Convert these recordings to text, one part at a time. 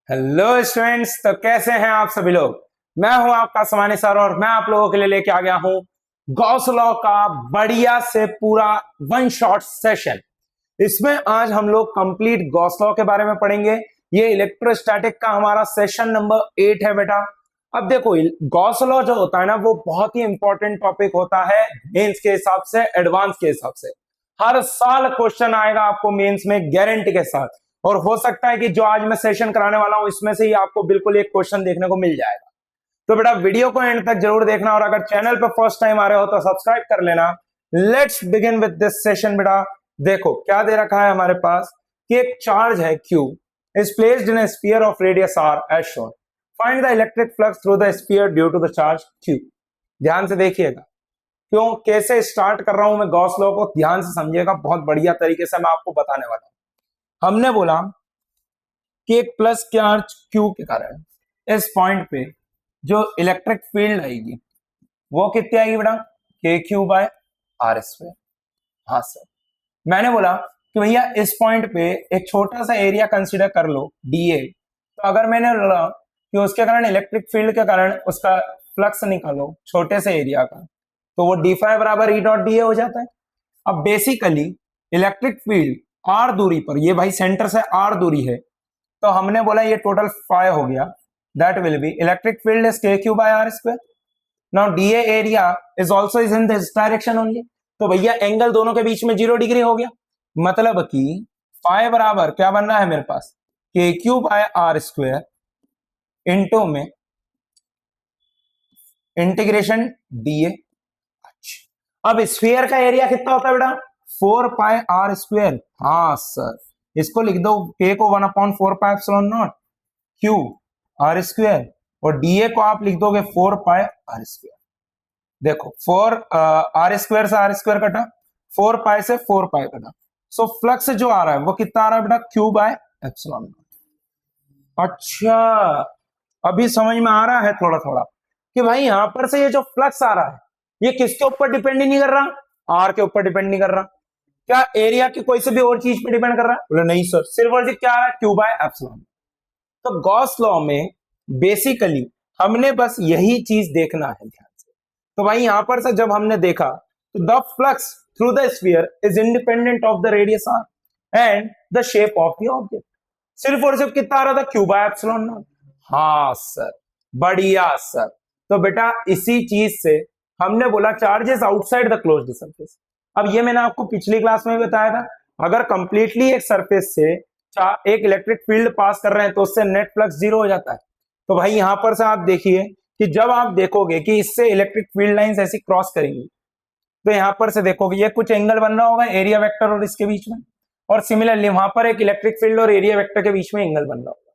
Hello students, तो कैसे हैं आप सभी लोग। मैं हूं आपका समानी सर और मैं आप लोगों के लिए लेके आ गया हूं गॉस लॉ का बढ़िया से पूरा वन शॉट सेशन। इसमें आज हम लोग कंप्लीट गॉस लॉ के बारे में पढ़ेंगे। ये इलेक्ट्रोस्टैटिक का हमारा सेशन नंबर 8 है बेटा। अब देखो, गॉस लॉ जो होता है ना, वो बहुत ही इंपॉर्टेंट टॉपिक होता है मेंस के हिसाब से, एडवांस के हिसाब से। हर साल क्वेश्चन आएगा आपको मेंस में गारंटी के साथ, और हो सकता है कि जो आज मैं सेशन कराने वाला हूं इसमें से ही आपको बिल्कुल एक क्वेश्चन देखने को मिल जाएगा। तो बेटा वीडियो को एंड तक जरूर देखना, और अगर चैनल पर फर्स्ट टाइम आ रहे हो तो सब्सक्राइब कर लेना। Let's begin with this session बेटा। देखो क्या दे रखा है हमारे पास कि एक चार्ज है Q is placed in a sphere of radius r as shown. Find the electric flux through the sphere due to the charge Q. ध्यान से देखिएगा, क्यों कैसे स्टार्ट कर रहा हूं मैं गॉस लॉ को, ध्यान से समझिएगा। बहुत बढ़िया तरीके से मैं आपको बताने वाला हूं। हमने बोला कि एक प्लस चार्ज Q के कारण इस पॉइंट पे जो इलेक्ट्रिक फील्ड आएगी वो कितनी आएगी बेटा, KQ/r²। हाँ सर, मैंने बोला कि भैया इस पॉइंट पे एक छोटा सा एरिया कंसीडर कर लो dA। तो अगर मैंने बोला कि उसके कारण इलेक्ट्रिक फील्ड के कारण उसका फ्लक्स निकालो छोटे से एरिया का, तो वो d∅ बराबर E.dA हो जाता है। अब बेसिकली इलेक्ट्रिक फील्ड r दूरी पर, ये भाई सेंटर से r दूरी है, तो हमने बोला ये टोटल फाई हो गया। That will B electric field is KQ/r²। Now dA area is also is in this direction only, तो भैया एंगल दोनों के बीच में 0 डिग्री हो गया। मतलब कि फाई बराबर क्या बन रहा है मेरे पास, KQ/r² इंटू में इंटीग्रेशन dA। अच्छा, अब स्फीयर का एरिया कितना होता है बेटा, 4πr²। हाँ सर, इसको लिख दो k को 1/4πε0 Q/r², और dA को आप लिख दोगे 4πr²। देखो 4r² से r² कटा, 4π से 4π कटा, सो फ्लक्स जो आ रहा है वो कितना आ रहा है बेटा, Q/ε0। अच्छा, अभी समझ में आ रहा है थोड़ा थोड़ा कि भाई यहां पर से ये जो फ्लक्स आ रहा है ये किसके ऊपर डिपेंड नहीं कर रहा, आर के ऊपर डिपेंड नहीं कर रहा। क्या एरिया की कोई से भी और चीज पे डिपेंड कर रहा है, बोले नहीं सर, सिर्फ और सिर्फ क्या आ रहा है, Q/ε। तो गॉस लॉ में बेसिकली हमने बस यही चीज देखना है ध्यान से। तो भाई यहां पर से जब हमने देखा तो the flux through the sphere is independent of the radius r and the shape of the object. सिर्फ और सिर्फ कितना आ रहा था, Q/ε0। हाँ सर, बढ़िया सर। तो बेटा इसी चीज से हमने बोला charges outside the closed surface. अब ये मैंने आपको पिछली क्लास में बताया था, अगर कंप्लीटली एक सरफेस से एक इलेक्ट्रिक फील्ड पास कर रहे हैं तो उससे नेट फ्लक्स 0 हो जाता है। तो भाई यहां पर से आप देखिए कि जब आप देखोगे कि इससे इलेक्ट्रिक फील्ड लाइंस ऐसी क्रॉस करेंगी, तो यहां पर से देखोगे ये कुछ एंगल बन रहा होगा एरिया वेक्टर और इसके बीच में, और सिमिलरली वहां पर एक इलेक्ट्रिक फील्ड और एरिया वेक्टर के बीच में एंगल बन रहा होगा।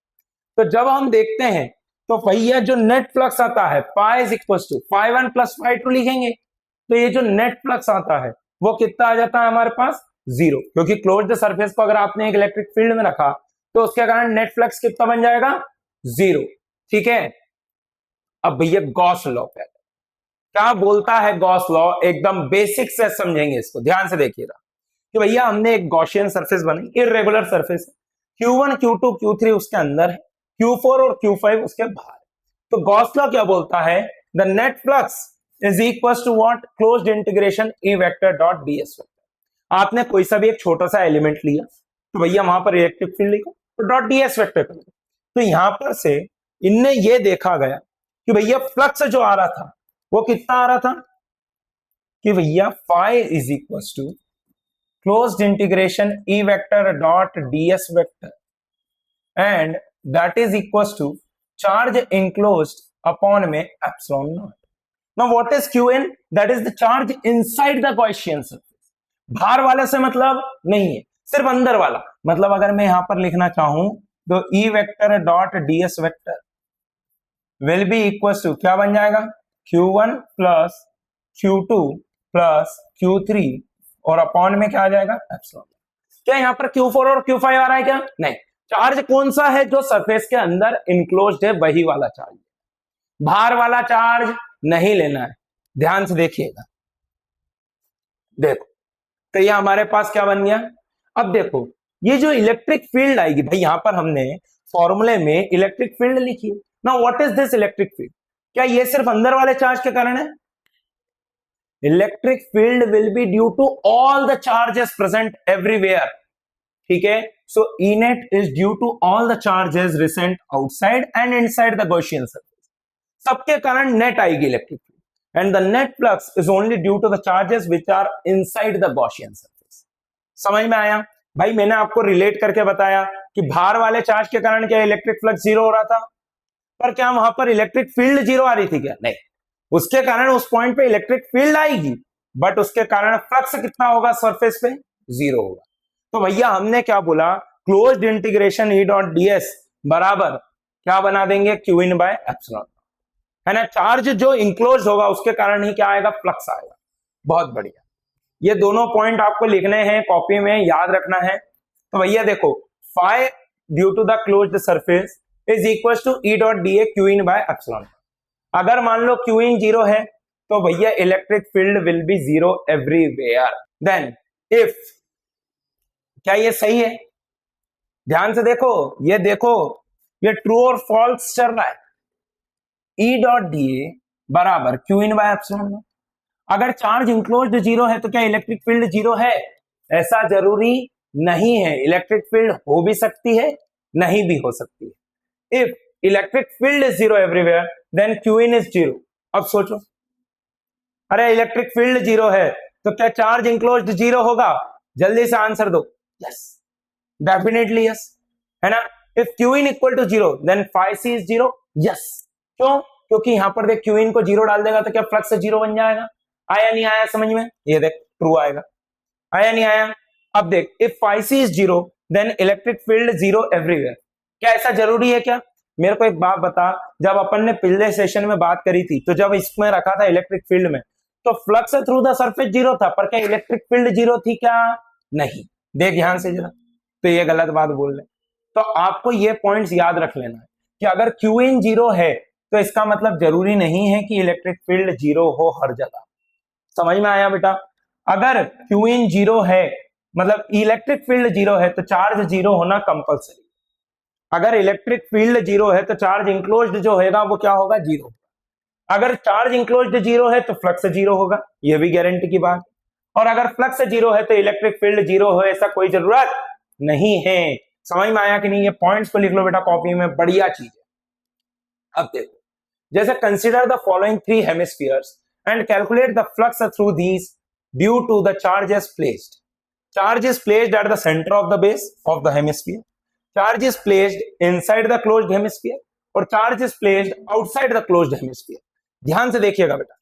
तो जब हम देखते हैं तो भैया जो नेट फ्लक्स आता है पाई इज इक्वल टू φ1 + φ2 लिखेंगे, तो ये जो नेट फ्लक्स आता है वो कितना आ जाता है हमारे पास, 0, क्योंकि क्लोज्ड सरफेस को अगर आपने एक इलेक्ट्रिक फील्ड में रखा तो उसके कारण नेट फ्लक्स कितना बन जाएगा, 0। ठीक है, अब भैया गॉस लॉ क्या बोलता है, गॉस लॉ एकदम बेसिक से समझेंगे इसको, ध्यान से देखिएगा कि भैया हमने एक गॉसियन सरफेस बनाई, इररेगुलर सरफेस है, Q1 Q2 Q3 उसके अंदर है, Q4 और Q5 उसके बाहर। तो गॉस लॉ क्या बोलता है, the net flux is equal to what, closed integration E vector dot ds vector. आपने कोई सा भी एक छोटा सा एलिमेंट लिया तो भैया वहां पर इलेक्ट्रिक फील्ड लिखो तो डॉट ds वेक्टर करो। तो यहां पर से इनने ये देखा गया कि भैया फ्लक्स जो आ रहा था वो कितना आ रहा था, कि भैया phi is equal to closed integration E vector dot ds vector and that is equal to charge enclosed upon में ε0। Now what is Qn? That is the charge inside the Gaussian surface. बाहर वाले से मतलब नहीं है, सिर्फ अंदर वाला। मतलब अगर मैं यहां पर लिखना चाहूं तो E vector dot ds vector will be equal to क्या बन जाएगा, Q1 plus Q2 plus Q3 और अपॉन में क्या आ जाएगा, एप्सिलॉन। क्या यहां पर Q4 और Q5 आ रहा है क्या, नहीं। चार्ज कौन सा है, जो सरफेस के अंदर इनक्लोज्ड है वही वाला चार्ज, बाहर वाला चार्ज नहीं लेना है। ध्यान से देखिएगा, देखो तो ये हमारे पास क्या बन गया। अब देखो ये जो इलेक्ट्रिक फील्ड आएगी भाई, यहां पर हमने फॉर्मूले में इलेक्ट्रिक फील्ड लिखिए। Now what is this electric field? क्या ये सिर्फ अंदर वाले चार्ज के कारण है? Electric field will be due to all the charges present everywhere, ठीक है। So E net is due to all the charges present outside and inside the Gaussian surface. सबके कारण नेट आएगी electric field, and the net flux is only due to the charges which are inside the Gaussian surface. समझ में आया भाई? मैंने आपको relate करके बताया कि बाहर वाले चार्ज के कारण क्या इलेक्ट्रिक फ्लक्स जीरो हो रहा था, पर क्या वहां पर इलेक्ट्रिक फील्ड जीरो आ रही थी क्या? नहीं, उसके कारण उस पॉइंट पे इलेक्ट्रिक फील्ड आएगी, बट उसके कारण फ्लक्स कितना होगा सरफेस पे? जीरो होगा। तो भैया हमने क्या बोला, closed integration E dot ds बराबर क्या बना देंगे? क्यू इन बाय एप्सिलॉन, है ना। चार्ज जो इंक्लोज होगा उसके कारण ही क्या आएगा? फ्लक्स आएगा। बहुत बढ़िया, ये दोनों पॉइंट आपको लिखने हैं, कॉपी में याद रखना है। तो भैया देखो, phi due to the closed surface is equal to E dot d q in by epsilon. अगर मान लो क्यू इन जीरो है तो भैया electric field will be zero everywhere. Then if, क्या ये सही है? ध्यान से देखो, ये देखो, ये ट्रू और फॉल्स चल रहा है। ई डॉट डी बराबर क्यू इन बाय एप्सिलॉन। अगर चार्ज इंक्लोज्ड जीरो है तो क्या इलेक्ट्रिक फील्ड जीरो है? ऐसा जरूरी नहीं है, इलेक्ट्रिक फील्ड हो भी सकती है, नहीं भी हो सकती है। If electric field is zero everywhere then q in is zero. अब सोचो, अरे इलेक्ट्रिक फील्ड जीरो है तो क्या चार्ज इंक्लोज्ड जीरो होगा? जल्दी से आंसर दो। यस, डेफिनेटली यस, है ना। If q in equal to zero then phi c is zero. Yes, क्यों? क्योंकि यहां पर देख क्यू इन को जीरो डाल देगा तो क्या फ्लक्स जीरो बन जाएगा? आया नहीं आया समझ में? ये देख ट्रू आएगा, आया नहीं आया? अब देख, if phi c is zero then electric field zero everywhere. क्या ऐसा जरूरी है क्या? मेरे को एक बात बता, जब अपन ने पिछले सेशन में बात करी थी तो जब इसमें रखा था इलेक्ट्रिक फील्ड में तो flux through the surface zero था, पर क्या इलेक्ट्रिक फील्ड जीरो थी क्या? नहीं। देख ध्यान से जरा, तो ये गलत बात बोल रहे। तो आपको ये पॉइंट्स याद रख लेना है कि अगर क्यू इन जीरो है तो इसका मतलब जरूरी नहीं है कि इलेक्ट्रिक फील्ड जीरो हो हर जगह। समझ में आया बेटा? अगर क्यू इन जीरो है मतलब इलेक्ट्रिक फील्ड जीरो है तो चार्ज जीरो होना कंपलसरी। अगर इलेक्ट्रिक फील्ड जीरो है तो चार्ज इंक्लोज्ड जो होगा वो क्या होगा? जीरो। अगर चार्ज इंक्लोज्ड जीरो है तो फ्लक्स जीरो होगा, ये भी गारंटी की बात। और अगर फ्लक्स जीरो है तो इलेक्ट्रिक फील्ड जीरो हो, ऐसा कोई जरूरत नहीं है। समझ में आया कि नहीं? ये पॉइंट्स को लिख लो बेटा कॉपी में, बढ़िया चीज है। अब देखो, जैसे consider the following three hemispheres and calculate the flux through these due to the charges placed. Charge is placed at the center of the base of the hemisphere. Charge is placed inside the closed hemisphere और charge is placed outside the closed hemisphere. ध्यान से देखिएगा बेटा,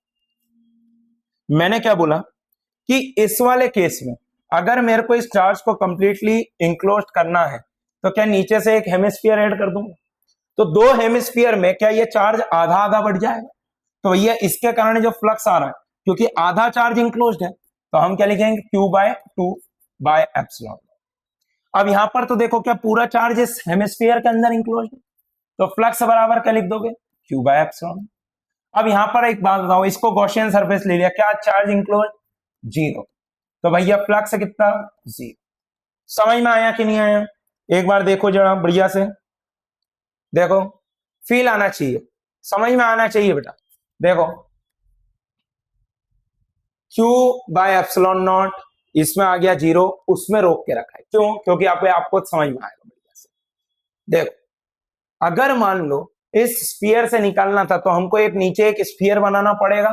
मैंने क्या बोला कि इस वाले केस में अगर मेरे को इस चार्ज को कंप्लीटली इंक्लोज करना है तो क्या नीचे से एक हेमिस्फीयर ऐड कर दूंगा, तो दो हेमिस्फीयर में क्या ये चार्ज आधा आधा बढ़ जाएगा? तो भैया इसके कारण जो फ्लक्स आ रहा है, क्योंकि आधा चार्ज इंक्लोज्ड है, तो हम क्या लिखेंगे? Q by two by epsilon. अब यहां पर तो देखो क्या पूरा चार्ज इस हेमिस्फीयर के अंदर इंक्लोज है, तो फ्लक्स बराबर क्या लिख दोगे? Q by epsilon. अब यहां पर एक बात बताओ, इसको गॉसियन सरफेस ले लिया, क्या चार्ज इंक्लोज? जीरो, तो भैया फ्लक्स कितना? जीरो। समझ में आया कि नहीं आया? एक बार देखो जरा बढ़िया से, देखो फील आना चाहिए, समझ में आना चाहिए बेटा। देखो क्यू बाय एप्सिलॉन नॉट, इसमें आ गया जीरो, उसमें रोक के रखा है, क्यों? क्योंकि आपको समझ में आएगा बढ़िया से। देखो, अगर मान लो इस स्फीयर से निकालना था तो हमको एक नीचे एक स्फीयर बनाना पड़ेगा,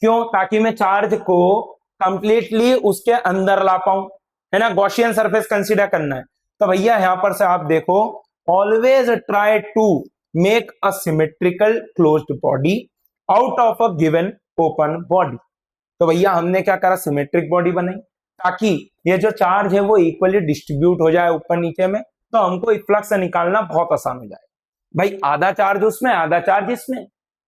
क्यों? ताकि मैं चार्ज को कंप्लीटली उसके अंदर ला पाऊं, है ना। गॉसियन सरफेस कंसीडर करना है, तो भैया यहां पर से आप देखो, always try to make a symmetrical closed body out of a given open body. तो भैया हमने क्या करा? सिमेट्रिक बॉडी बनाई ताकि ये जो चार्ज है वो इक्वली डिस्ट्रीब्यूट हो जाए ऊपर नीचे में, तो हमको फ्लक्स निकालना बहुत आसान हो जाए। भाई आधा चार्ज उसमें, आधा चार्ज इसमें,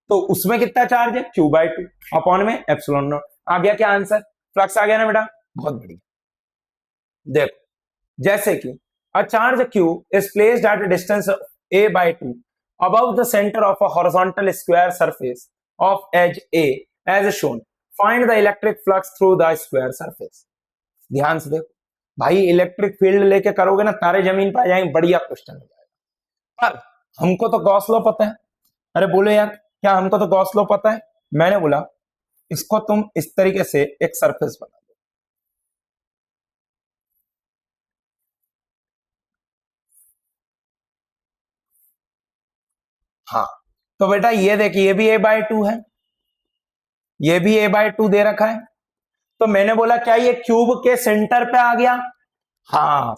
तो उसमें कितना चार्ज है? क्यू बाय टू अपॉन में एप्सिलॉन नॉट। आ गया क्या आंसर? फ्लक्स आ गया ना बेटा, बहुत बढ़िया। देखो, जैसे कि अ charge Q is placed at a distance a by 2 above the center of a horizontal square surface of edge A as shown. Find the electric flux through the square surface. ध्यान से देखो भाई, इलेक्ट्रिक फील्ड लेके करोगे ना तारे जमीन पर आ जाएंगे, बढ़िया क्वेश्चन हो जाएगा। पर हमको तो गॉस लॉ पता है। अरे बोलो यार, क्या हमको तो गॉस लॉ पता है? मैंने बोला इसको तुम इस तरीके से एक सरफेस बना दो। हाँ, तो बेटा ये देखिए, ये भी a/2 है, ये भी a/2 दे रखा है। तो मैंने बोला क्या ये क्यूब के सेंटर पे आ गया? हाँ,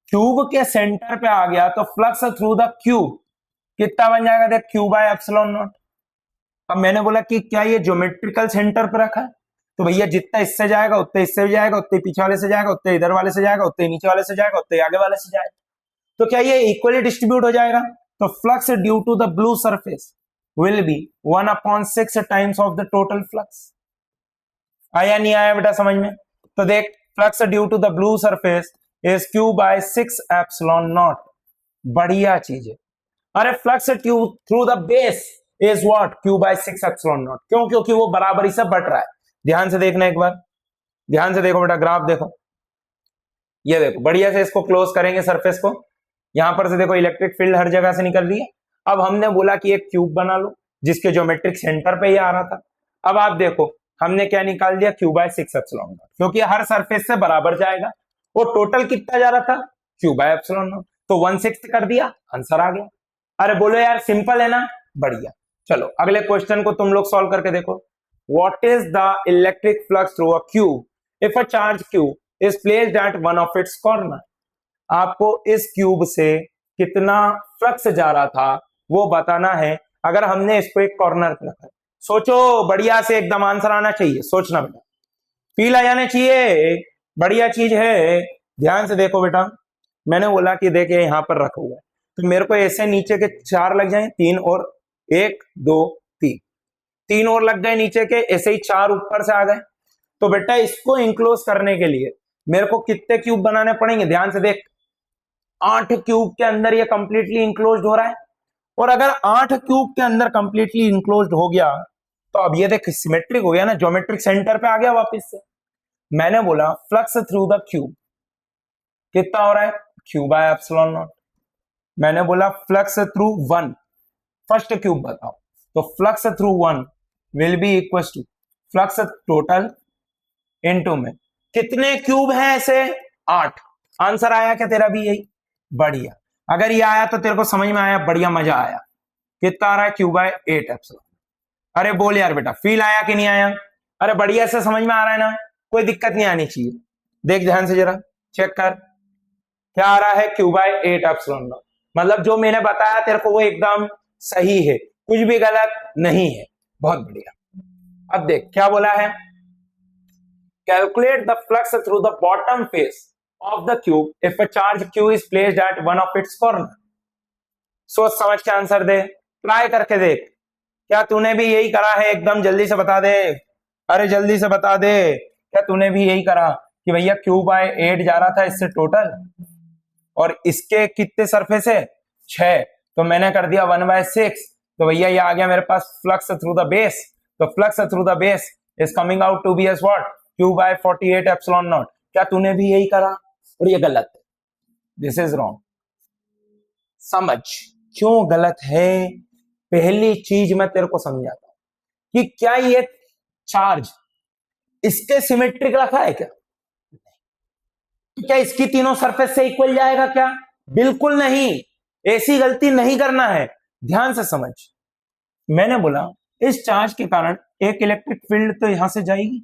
क्यूब के सेंटर पे आ गया तो फ्लक्स थ्रू द क्यूब कितना बन जाएगा? देख, क्यू बाय एप्सिलॉन नॉट। अब मैंने बोला कि क्या ये ज्योमेट्रिकल सेंटर पे रखा है? तो भैया जितना इससे जाएगा उतने इससे भी जाएगा, उतने पीछे वाले से जाएगा, उतने इधर वाले से जाएगा, उतने नीचे वाले से जाएगा, उतने आगे वाले से जाएगा। तो क्या ये इक्वली डिस्ट्रीब्यूट हो जाएगा? तो flux due to the blue surface will be 1/6 times of the total flux. आया नहीं आया बेटा समझ में? तो देख, flux due to the blue surface is Q by 6 epsilon naught. बढ़िया चीज है। अरे flux through the base is what? Q by 6 epsilon naught. क्यों? क्योंकि वो बराबरी से बढ़ रहा है। ध्यान से देखना एक बार, ध्यान से देखो बेटा, ग्राफ देखो, ये देखो, बढ़िया से इसको क्लोज करेंगे सरफेस को। यहां पर से देखो इलेक्ट्रिक फील्ड हर जगह से निकल रही है। अब हमने बोला कि एक क्यूब बना लो जिसके ज्योमेट्रिक सेंटर पे ही आ रहा था। अब आप देखो, हमने क्या निकाल दिया? क्यू बाय 6 एप्सिलॉन नॉट, क्योंकि हर सरफेस से बराबर जाएगा। वो टोटल कितना जा रहा था? Q by epsilon naught. तो 1/6 कर दिया, आंसर आ गया। अरे बोलो यार, सिंपल है ना? बढ़िया। चलो अगले क्वेश्चन को तुम लोग सॉल्व करके देखो। What is the electric flux through a cube if a charge cube is placed at one of its corner? आपको इस क्यूब से कितना फ्लक्स जा रहा था वो बताना है, अगर हमने इसको एक कॉर्नर पे रखा। सोचो, बढ़िया से एकदम आंसर आना चाहिए, सोचना बेटा, फील आ जाने चाहिए। बढ़िया चीज है। ध्यान से देखो बेटा, मैंने बोला कि देखे यहां पर रखा हुआ है, तो मेरे को ऐसे नीचे के 4 लग जाए, 3 और 1 2 3, 3 और लग गए नीचे के, ऐसे ही 4 ऊपर से आ गए। तो बेटा इसको इंक्लोज करने के लिए मेरे को कितने क्यूब बनाने पड़ेंगे? ध्यान से देख, 8 क्यूब के अंदर ये कंप्लीटली इंक्लोज हो रहा है। और अगर 8 क्यूब के अंदर कंप्लीटली इंक्लोज हो गया तो अब ये देख सिमेट्रिक हो गया ना, ज्योमेट्रिक सेंटर पे आ गया वापस से। मैंने बोला फ्लक्स थ्रू द क्यूब कितना हो रहा है? Q by epsilon naught. मैंने बोला flux through one, first cube बताओ, तो flux through one will be equal to flux total into में कितने क्यूब हैं ऐसे? 8। आंसर आया क्या तेरा भी यही? बढ़िया। अगर ये आया तो तेरे को समझ में आया, बढ़िया, मजा आया। कितना आ रहा है? Q by 8 epsilon. अरे बोल यार बेटा, फील आया कि नहीं आया? अरे बढ़िया से समझ में आ रहा है ना? कोई दिक्कत नहीं आनी चाहिए। देख ध्यान से जरा चेक कर, क्या आ रहा है? Q by 8 epsilon naught. मतलब जो मैंने बताया तेरे को वो एकदम सही है, कुछ भी गलत नहीं है। बहुत बढ़िया। अब देख क्या बोला है, calculate the flux through the bottom face of the cube if a charge q is placed at one of its corner। सोच समझ के आंसर दे, ट्राई करके देख। क्या तूने भी यही करा है? एकदम जल्दी से बता दे। अरे जल्दी से बता दे, क्या तूने भी यही करा कि भैया क्यू बाय 8 जा रहा था इससे टोटल, और इसके कितने सरफेस है? 6, तो मैंने कर दिया 1/6। तो भैया ये आ गया मेरे पास फ्लक्स थ्रू द बेस। तो flux through the base is coming out to be as what? Q by 48 epsilon naught. क्या तूने भी यही करा? और ये गलत है, दिस इज रॉन्ग। समझ क्यों गलत है? पहली चीज मैं तेरे को समझाता हूं कि क्या ये चार्ज इसके सिमेट्रिक रखा है क्या? तो क्या इसकी तीनों सरफेस से इक्वल जाएगा क्या? बिल्कुल नहीं। ऐसी गलती नहीं करना है, ध्यान से समझ। मैंने बोला इस चार्ज के कारण एक इलेक्ट्रिक फील्ड तो यहां से जाएगी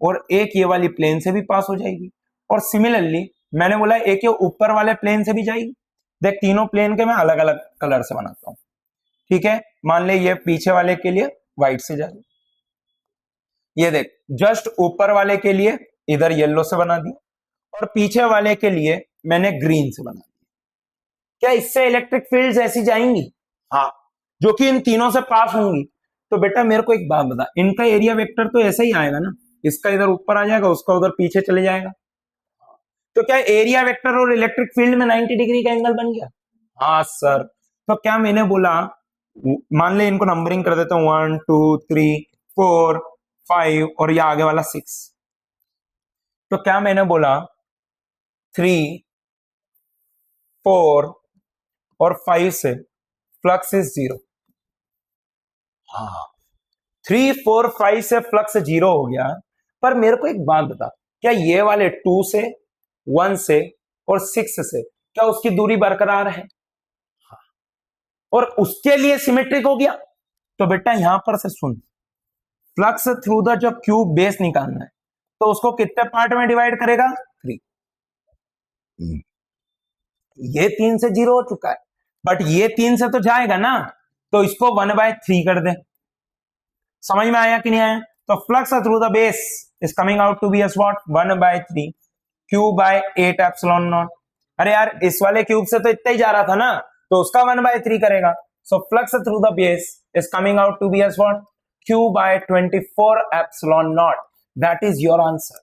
और एक ये वाली प्लेन से भी पास हो जाएगी, और सिमिलरली मैंने बोला एक ये ऊपर वाले प्लेन से भी जाएगी। देख तीनों प्लेन के मैं अलग अलग कलर से बनाता हूं, ठीक है? मान ले ये पीछे वाले के लिए व्हाइट से जा रही, ये देख जस्ट ऊपर वाले के लिए इधर येलो से बना दी, और पीछे वाले के लिए मैंने ग्रीन से बना दिया। क्या इससे इलेक्ट्रिक फील्ड्स ऐसी जाएंगी? हाँ, जो कि इन तीनों से पास होंगी। तो बेटा मेरे को एक बात बता, इनका एरिया वेक्टर तो ऐसा ही आएगा ना, इसका इधर ऊपर आ जाएगा, उसका उधर पीछे चले जाएगा। तो क्या एरिया वेक्टर और इलेक्ट्रिक फील्ड में 90 डिग्री का एंगल बन गया? हाँ सर। तो क्या मैंने बोला, मान ले इनको नंबरिंग कर देता हूं, 1 2 3 4 5 और ये आगे वाला 6। तो क्या मैंने बोला 3 4 और 5 से फ्लक्स इज 0। हाँ, 3 4 5 से फ्लक्स 0 हो गया। पर मेरे को एक बात बता, क्या ये वाले 2 से 1 से और 6 से क्या उसकी दूरी बरकरार है? हाँ। और उसके लिए सिमेट्रिक हो गया। तो बेटा यहां पर से सुन, फ्लक्स थ्रू द जो क्यूब बेस निकालना है तो उसको कितने पार्ट में डिवाइड करेगा? 3। ये 3 से 0 हो चुका है, बट ये 3 से तो जाएगा ना, तो इसको 1/3 कर दे। समझ में आया कि नहीं आया? तो flux through the base is coming out to be as what? 1/3 q by 8 epsilon naught. अरे यार इस वाले क्यूब से तो इतना ही जा रहा था ना, तो उसका 1/3 करेगा। So flux through the base is coming out to be as what? Q by 24 epsilon naught. That is your answer.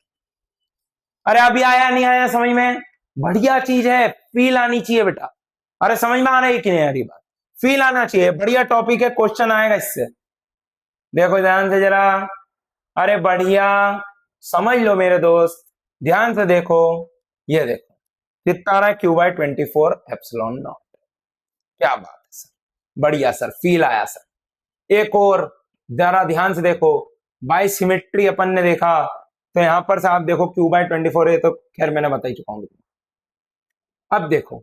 अरे अभी आया नहीं आया समझ में? बढ़िया चीज है, फील आनी चाहिए बेटा। अरे समझ में आ रही है कि नहीं आ रही बात? फील आना चाहिए, बढ़िया टॉपिक है, क्वेश्चन आएगा इससे। देखो ध्यान से जरा, अरे बढ़िया, समझ लो मेरे दोस्त, ध्यान से देखो। ये देखो कितना आ रहा है? Q by 24 epsilon naught. क्या बात है सर, बढ़िया सर, फील आया सर। एक और जरा ध्यान से देखो, बाय सिमेट्री अपन ने देखा, तो यहां पर से आप देखो क्यू बाय 24 है, तो खैर मैंने बता ही चुका हूं। अब देखो,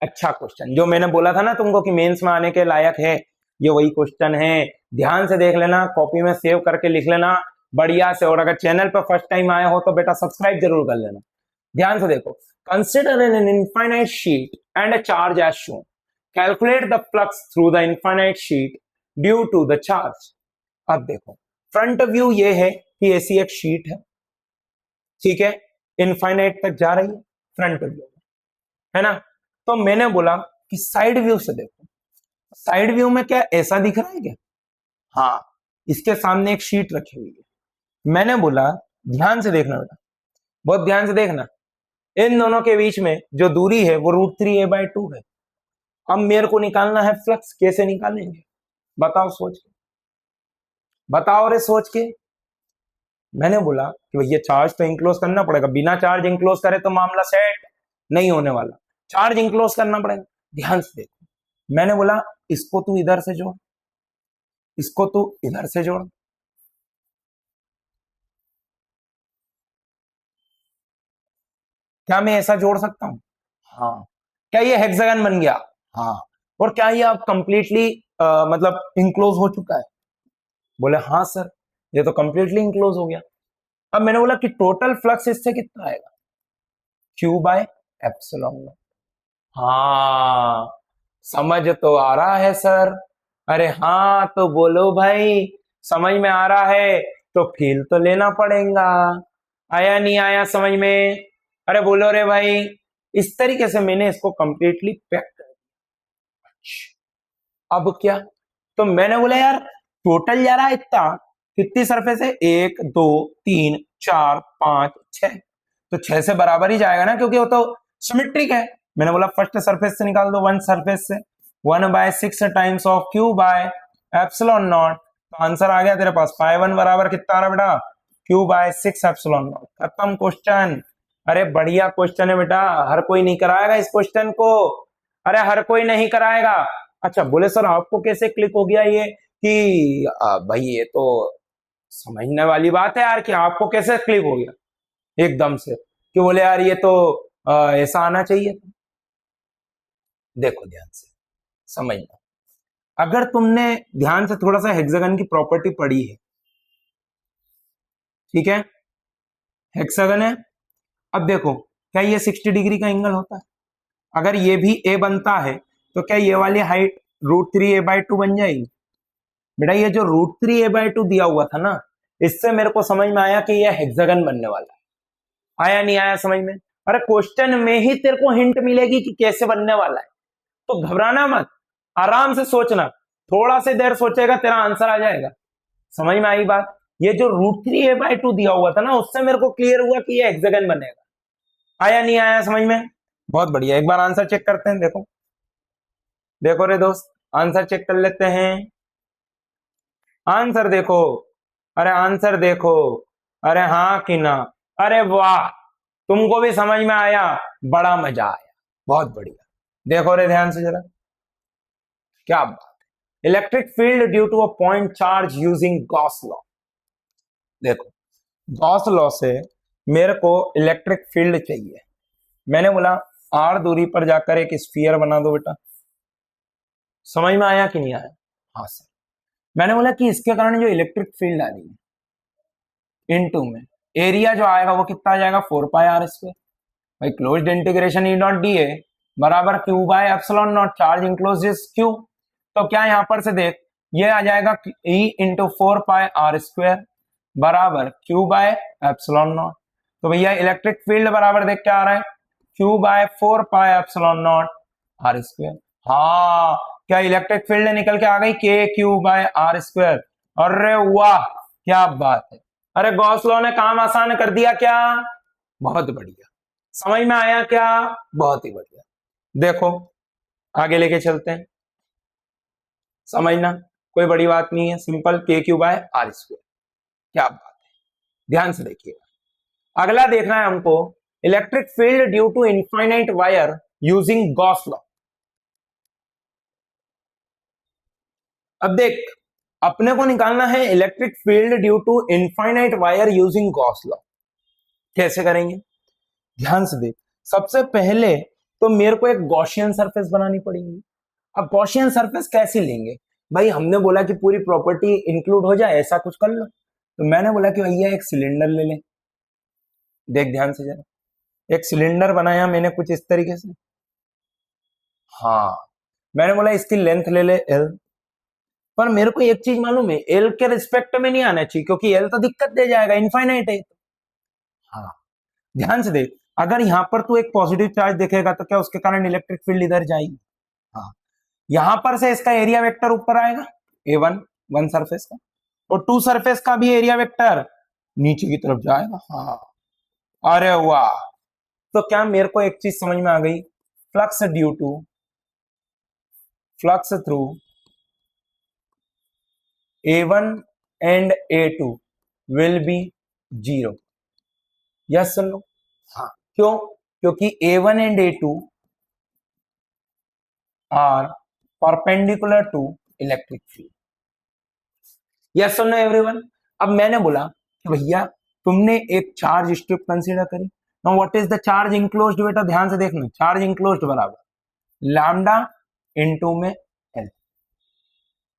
अच्छा क्वेश्चन जो मैंने बोला था ना तुमको कि मेंस में आने के लायक है, ये वही क्वेश्चन है। ध्यान से देख लेना, कॉपी में सेव करके लिख लेना बढ़िया से। और अगर चैनल पर फर्स्ट टाइम आए हो तो बेटा सब्सक्राइब जरूर कर लेना। ध्यान से देखो, consider an infinite sheet and a charge as shown, calculate the flux through the infinite sheet due to the charge. अब देखो, फ्रंट व्यू ये है कि ऐसी एक शीट है, ठीक है, इनफाइनाइट तक जा रही है फ्रंट व्यू, है ना। तो मैंने बोला कि साइड व्यू से देखो, साइड व्यू में क्या ऐसा दिख रहा है क्या? हाँ, इसके सामने एक शीट रखी हुई है। मैंने बोला ध्यान से देखना बेटा, बहुत ध्यान से देखना, इन दोनों के बीच में जो दूरी है वो √3a/2 है। अब मेरे को निकालना है फ्लक्स, कैसे निकालेंगे बताओ सोच के, बताओ रे सोच के। मैंने बोला कि भैया चार्ज तो इंक्लोज करना पड़ेगा, बिना चार्ज इंक्लोज करे तो मामला सेट नहीं होने वाला, चार्ज इंक्लोज करना पड़ेगा। ध्यान से देखो, मैंने बोला इसको तू इधर से जोड़, इसको तू इधर से जोड़। क्या मैं ऐसा जोड़ सकता हूं? हाँ। क्या ये हेक्सागन बन गया? हाँ। और क्या ये अब कंप्लीटली मतलब इंक्लोज हो चुका है? बोले हाँ सर, ये तो कंप्लीटली इंक्लोज हो गया। अब मैंने बोला कि टोटल फ्लक्स इससे कितना आएगा? Q by epsilon. हाँ, समझ तो आ रहा है सर। अरे हाँ तो बोलो भाई, समझ में आ रहा है तो फील तो लेना पड़ेगा। आया नहीं आया समझ में? अरे बोलो रे भाई। इस तरीके से मैंने इसको कंप्लीटली पैक कर दिया। अब क्या? तो मैंने बोला यार टोटल जा रहा है इतना, कितनी सरफेस है? 1 2 3 4 5 6, तो 6 से बराबर ही जाएगा ना, क्योंकि वो तो सिमेट्रिक है। मैंने बोला फर्स्ट सरफेस से निकाल दो, 1 सरफेस से 1/6 times of Q by epsilon naught. तो आंसर आ गया तेरे पास, π1 बराबर कितना आ रहा बेटा? Q/6 epsilon not. खत्म क्वेश्चन। अरे बढ़िया क्वेश्चन है बेटा, हर कोई नहीं कराएगा इस क्वेश्चन को, अरे हर कोई नहीं कराएगा। अच्छा बोले सर आपको कैसे क्लिक हो गया ये कि भाई ये तो समझने वाली बात है यार, कि आपको कैसे क्लिक हो गया एकदम से, कि बोले यार ये तो ऐसा आना चाहिए था। देखो ध्यान से समझना, अगर तुमने ध्यान से थोड़ा सा हेक्सागन की प्रॉपर्टी पढ़ी है, ठीक है, हेक्सागन है। अब देखो क्या ये 60 डिग्री का एंगल होता है? अगर ये भी ए बनता है तो क्या ये वाली हाइट √3a/2 बन जाएगी? बेटा ये जो √3a/2 दिया हुआ था ना, इससे मेरे को समझ में आया कि ये हेक्सागन बनने वाला है। आया नहीं आया समझ में? अरे क्वेश्चन में ही तेरे को हिंट मिलेगी कि कैसे बनने वाला है, तो घबराना मत, आराम से सोचना, थोड़ा सी देर सोचेगा तेरा आंसर आ जाएगा। समझ में आई बात? ये जो √3a/2 दिया हुआ था ना, उससे मेरे को क्लियर हुआ कि ये हेक्सागन बनेगा। आया नहीं आया समझ में? बहुत बढ़िया, एक बार आंसर चेक करते हैं। देखो देखो रे दोस्त, आंसर चेक कर लेते हैं। आंसर देखो, अरे आंसर देखो, अरे हाँ कि ना? अरे वाह, तुमको भी समझ में आया, बड़ा मजा आया, बहुत बढ़िया। देखो रे ध्यान से जरा, क्या बात, electric field due to a point charge using Gauss law. देखो गॉस लॉ से मेरे को इलेक्ट्रिक फील्ड चाहिए। मैंने बोला आर दूरी पर जाकर एक स्फीयर बना दो बेटा। समझ में आया कि नहीं आया? हाँ सर। मैंने बोला कि इसके कारण जो इलेक्ट्रिक फील्ड आ रही है इनटू में एरिया जो आएगा वो कितना आ जाएगा, 4 पाई आर स्क्वायर। भाई closed integration E dot d A बराबर Q by epsilon naught, charge enclosed is Q. तो क्या यहां पर से देख, ये आ जाएगा E into 4 pi are square बराबर क्यू बाय एप्सिलॉन नॉट। तो भैया इलेक्ट्रिक फील्ड बराबर देख क्या आ रहा है, q by 4 pi epsilon naught r square. हाँ, क्या इलेक्ट्रिक फील्ड निकल के आ गई, के क्यू बाय आर स्क्वायर। अरे वाह क्या बात है, अरे गॉस लॉ ने काम आसान कर दिया क्या, बहुत बढ़िया। समझ में आया क्या, बहुत ही बढ़िया। देखो आगे लेके चलते हैं, समझना कोई बड़ी बात नहीं है, सिंपल के क्यू बाय आर स्क्वायर। क्या बात है, ध्यान से देखिएगा। अगला देखना है हमको, electric field due to infinite wire using Gauss law. अब देख अपने को निकालना है electric field due to infinite wire using Gauss law. कैसे करेंगे, ध्यान से देख। सबसे पहले तो मेरे को एक गॉसियन सरफेस बनानी पड़ेगी। अब गॉसियन सरफेस कैसे लेंगे, भाई हमने बोला कि पूरी प्रॉपर्टी इंक्लूड हो जाए, ऐसा कुछ कर लो। तो मैंने बोला कि भैया एक सिलेंडर ले लें। देख ध्यान से जरा, एक सिलेंडर बनाया मैंने कुछ इस तरीके से। हाँ, मैंने बोला इसकी लेंथ ले ले एल। पर मेरे को एक चीज मालूम है, एल के रिस्पेक्ट में नहीं आना चाहिए, क्योंकि एल तो दिक्कत दे जाएगा, इनफाइनाइट है। हाँ, ध्यान से देख, अगर यहां पर तू एक पॉजिटिव चार्ज देखेगा तो क्या उसके कारण इलेक्ट्रिक फील्ड इधर जाएगी। हाँ, यहां पर से इसका एरिया वेक्टर ऊपर आएगा A1, वन सरफेस का, और टू सरफेस का भी एरिया वेक्टर नीचे की तरफ जाएगा। हाँ, अरे वाह। तो क्या मेरे को एक चीज समझ में आ गई, flux due to flux through A1 and A2 will be 0। Yes सुन लो, हाँ क्यों, क्योंकि A1 and A2 are perpendicular to electric field. Yes सुन लो एवरीवन। अब मैंने बोला कि भैया तुमने एक चार्ज स्ट्रिप कंसीडर करी। Now what is the charge enclosed, बेटा ध्यान से देखना, चार्ज इंक्लोज्ड बराबर लैम्डा इनटू में एल।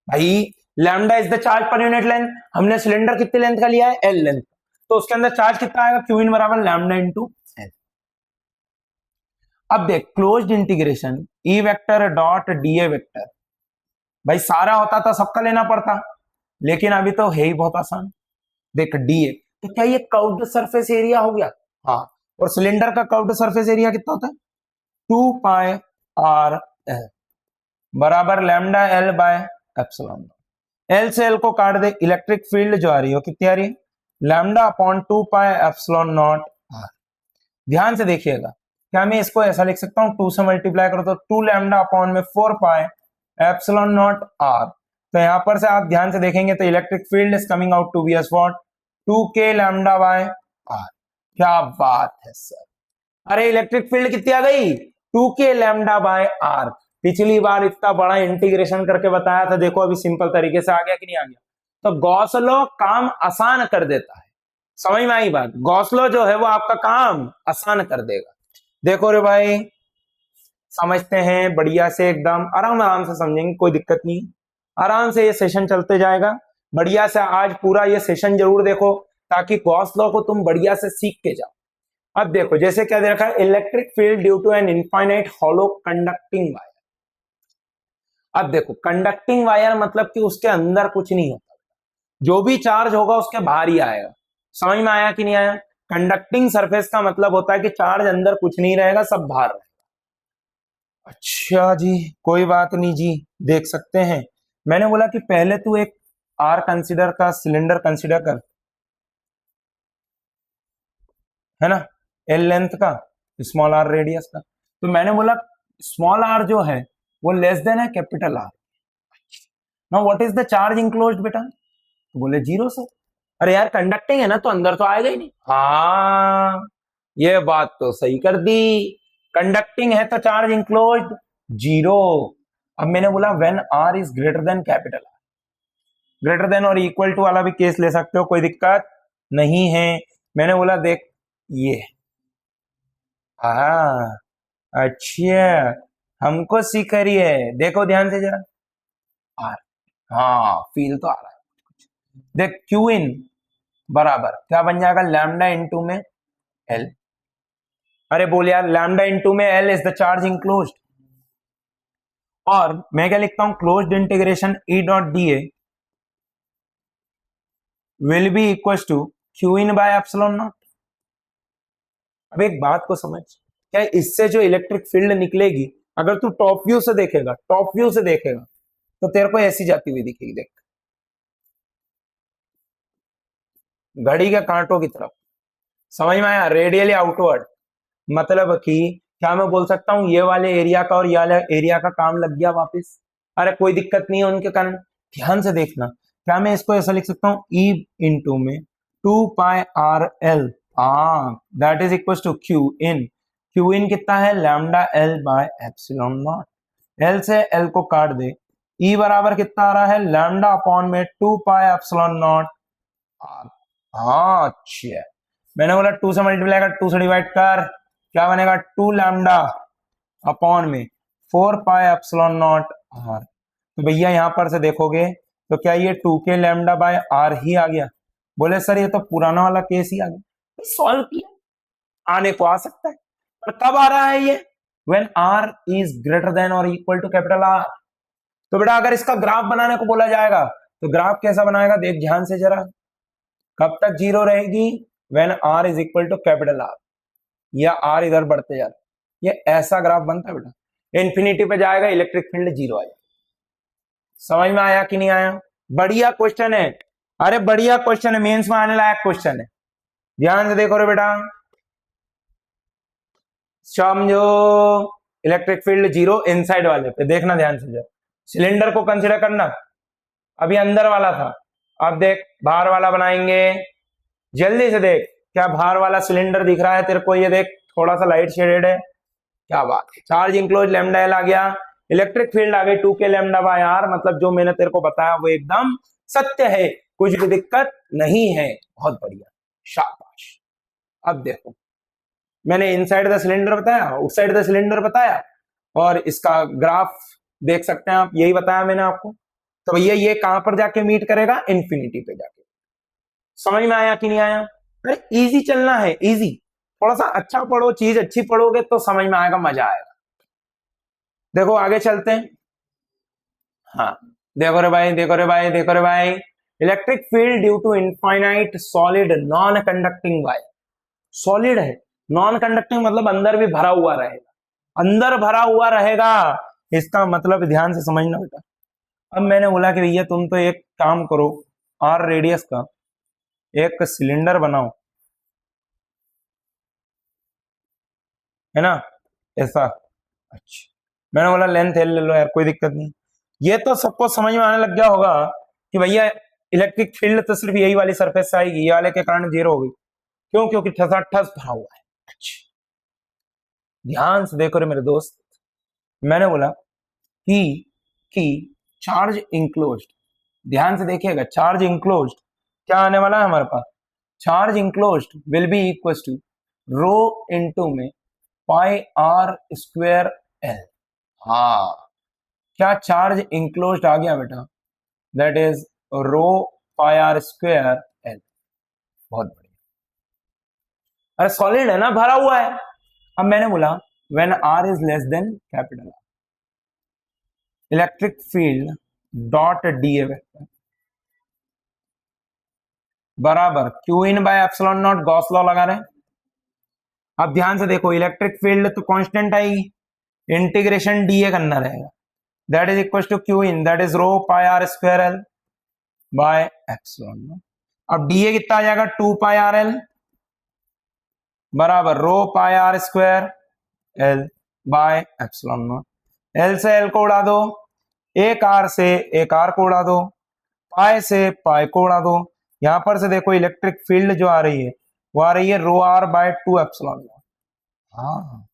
भाई lambda is the charge per unit length, हमने सिलेंडर कितनी लेंथ का लिया है, एल लेंथ, तो उसके अंदर चार्ज कितना आएगा, क्यू इन बराबर लैम्डा इनटू एल। अब देख closed integration E vector dot d A vector, भाई सारा होता तो सबका लेना पड़ता, लेकिन अभी तो है ही बहुत आसान। देख डी ए, तो क्या ये कर्व्ड सरफेस एरिया हो गया, हाँ, और सिलेंडर का कर्व्ड सरफेस एरिया कितना होता है, 2 पाई आर एल बराबर lambda L by epsilon. L से एल को काट दे, इलेक्ट्रिक फील्ड जो आ रही है कितनी आ रही है, lambda upon 2 pi epsilon naught r. ध्यान से देखिएगा, क्या मैं इसको ऐसा लिख सकता हूं, 2 से मल्टीप्लाई करो तो 2 लैम्डा अपॉन में 4 पाई एप्सिलॉन नॉट आर। तो यहां पर से आप ध्यान से देखेंगे तो electric field is coming out to be as what, 2k lambda by r. क्या बात है सर, अरे इलेक्ट्रिक फील्ड कितनी आ गई, 2k लैम्डा बाय आर। पिछली बार इतना बड़ा इंटीग्रेशन करके बताया था, देखो अभी सिंपल तरीके से आ गया कि नहीं आ गया। तो गॉस लॉ काम आसान कर देता है, समझ में आई बात, गॉस लॉ जो है वो आपका काम आसान कर देगा। देखो रे भाई, समझते हैं बढ़िया से, एकदम आराम आराम से समझेंगे, कोई दिक्कत नहीं, आराम से ये सेशन चलते जाएगा। बढ़िया से आज पूरा ये सेशन जरूर देखो, ताकि गॉस लॉ को तुम बढ़िया से सीख के जाओ। अब देखो जैसे क्या दे रखा है, electric field due to an infinite hollow conducting wire. अब देखो कंडक्टिंग वायर मतलब कि उसके अंदर कुछ नहीं होता, जो भी चार्ज होगा उसके बाहर ही आएगा। समझ में आया कि नहीं आया, कंडक्टिंग सरफेस का मतलब होता है कि चार्ज अंदर कुछ नहीं रहेगा, सब बाहर रहेगा। अच्छा जी, कोई बात नहीं जी, देख सकते हैं। मैंने बोला कि पहले तू एक आर कंसीडर का सिलेंडर कंसीडर कर, है ना, एल लेंथ का, स्मॉल आर रेडियस का। तो मैंने बोला स्मॉल आर जो है वो लेस देन है capital R. Now what is the charge enclosed बेटा, तो बोले 0 से। अरे यार कंडक्टिंग है ना, तो अंदर तो आएगा ही नहीं। हाँ, ये बात तो सही कर दी, कंडक्टिंग है तो चार्ज इंक्लोज्ड, जीरो। अब मैंने बोला when r is greater than capital R, greater than और इक्वल टू वाला भी केस ले सकते हो, कोई दिक्कत नहीं है। मैंने बोला देख ये, हाँ अच्छा, हमको सीख रही है, देखो ध्यान से जरा। आर, हाँ फील तो आ रहा है। देख क्यू इन बराबर क्या बन जाएगा, लैम्डा इनटू में एल। अरे बोल यार, लैम्डा इनटू में L is the charge enclosed. और मैं क्या लिखता हूं, closed integration E dot d A will be equal to Q in by epsilon naught. अब एक बात को समझ, क्या इससे जो इलेक्ट्रिक फील्ड निकलेगी, अगर तू टॉप व्यू से देखेगा, टॉप व्यू से देखेगा तो तेरे को ऐसी जाती हुई दिखेगी, देख घड़ी के कांटों की तरफ। समझ में आया, रेडियली आउटवर्ड, मतलब कि क्या मैं बोल सकता हूं ये वाले एरिया का और ये वाले एरिया का काम लग गया वापस। अरे कोई दिक्कत नहीं है उनके कारण, ध्यान से देखना। क्या मैं इसको ऐसा लिख सकता हूं, ई इंटू में 2πr l, that is equal to Q in. Q in कितना है, lambda L by epsilon naught. L से एल को काट दे, ई बराबर कितना आ रहा है, लैम्डा अपॉन में 2π एप्सिलॉन नॉट। हाँ अच्छा, मैंने बोला 2 से मल्टीप्लाई कर, 2 से डिवाइड कर, क्या बनेगा 2 लैम्डा अपॉन में 4π एप्सिलॉन नॉट आर। तो भैया यहां पर से देखोगे तो क्या ये 2k लैम्डा बाय आर ही आ गया। बोले सर ये तो पुराना वाला केस ही आ गया। सॉल्व किया, आने को आ सकता है, पर कब आ रहा है ये, when r is greater than और इक्वल टू कैपिटल आर। तो बेटा अगर इसका ग्राफ बनाने को बोला जाएगा तो ग्राफ कैसा बनाएगा, देख ध्यान से जरा। कब तक जीरो रहेगी, when r is equal to capital R, या आर इधर बढ़ते जा रहा, ये ऐसा ग्राफ बनता है बेटा। इंफिनिटी पे जाएगा, इलेक्ट्रिक फील्ड जीरो आएगा। समझ में आया कि नहीं आया, बढ़िया क्वेश्चन है, अरे बढ़िया क्वेश्चन है, मेंस में आने लायक क्वेश्चन है। ध्यान से देखो रे बेटा, समझो, इलेक्ट्रिक फील्ड जीरो इनसाइड वाले पे, देखना ध्यान से जरा। सिलेंडर को कंसीडर करना, अभी अंदर वाला था, अब देख बाहर वाला बनाएंगे। जल्दी से देख, क्या बाहर वाला सिलेंडर दिख रहा है तेरे को, ये देख थोड़ा सा लाइट शेडेड है, क्या बात है। चार्ज इंक्लोज लैम्डा एल आ गया, इलेक्ट्रिक फील्ड आ गई 2k लैम्डा बाय आर, मतलब जो मैंने तेरे को बताया वो एकदम सत्य है, कुछ भी दिक्कत नहीं है। बहुत बढ़िया, शाबाश। अब देखो, मैंने इनसाइड द सिलेंडर बताया, आउटसाइड द सिलेंडर बताया, और इसका ग्राफ देख सकते हैं आप, यही बताया मैंने आपको। तो भैया ये कहां पर जाके मीट करेगा, इंफिनिटी पे जाके। समझ में आया कि नहीं आया, अरे इजी चलना है, इजी, थोड़ा सा अच्छा पढ़ो, चीज अच्छी पढ़ोगे तो समझ में आएगा, मजा आएगा। देखो आगे चलते हैं, हाँ देखो रे भाई, देखो रे भाई, देखो रे भाई, electric field due to infinite solid non conducting wire. Solid है, नॉन कंडक्टिंग मतलब अंदर भी भरा हुआ रहेगा, अंदर भरा हुआ रहेगा, इसका मतलब ध्यान से समझना बेटा। अब मैंने बोला कि भैया तुम तो एक काम करो, आर रेडियस का एक सिलेंडर बनाओ, है ना, ऐसा। अच्छा, मैंने बोला लेंथ एल ले लो यार, कोई दिक्कत नहीं। ये तो सबको समझ में आने लग गया होगा कि भैया इलेक्ट्रिक फील्ड तो सिर्फ यही वाली सरफेस से आएगी, ये वाले के कारण जीरो हो गई, क्यों, क्योंकि ठसा ठस भरा हुआ है। अच्छा, ध्यान से देखो रे मेरे दोस्त, मैंने बोला कि चार्ज इंक्लोज्ड, ध्यान से देखिएगा, चार्ज इंक्लोज्ड क्या आने वाला है हमारे पास, charge enclosed will be equal to rho into में पाई आर स्क्वायर एल। हाँ, क्या चार्ज इंक्लोज्ड आ गया बेटा, that is rho pi are square L. बहुत बढ़िया, अरे सॉलिड है ना, भरा हुआ है। अब मैंने बोला when r is less than capital R, electric field dot d A vector बराबर Q in by epsilon naught, Gauss law लगा रहे हैं। अब ध्यान से देखो, इलेक्ट्रिक फील्ड तो कांस्टेंट आएगी, इंटीग्रेशन डी ए करना रहेगा, that is equal to Q in, that is rho pi are square L by epsilon naught. अब डी ए कितना आ जाएगा, 2πr l बराबर rho pi are square L by epsilon naught. L से L को उड़ा दो, एक आर से एक आर को उड़ा दो, पाई से पाई को उड़ा दो। यहां पर से देखो इलेक्ट्रिक फील्ड जो आ रही है वो आ रही है rho r by 2 epsilon naught. हाँ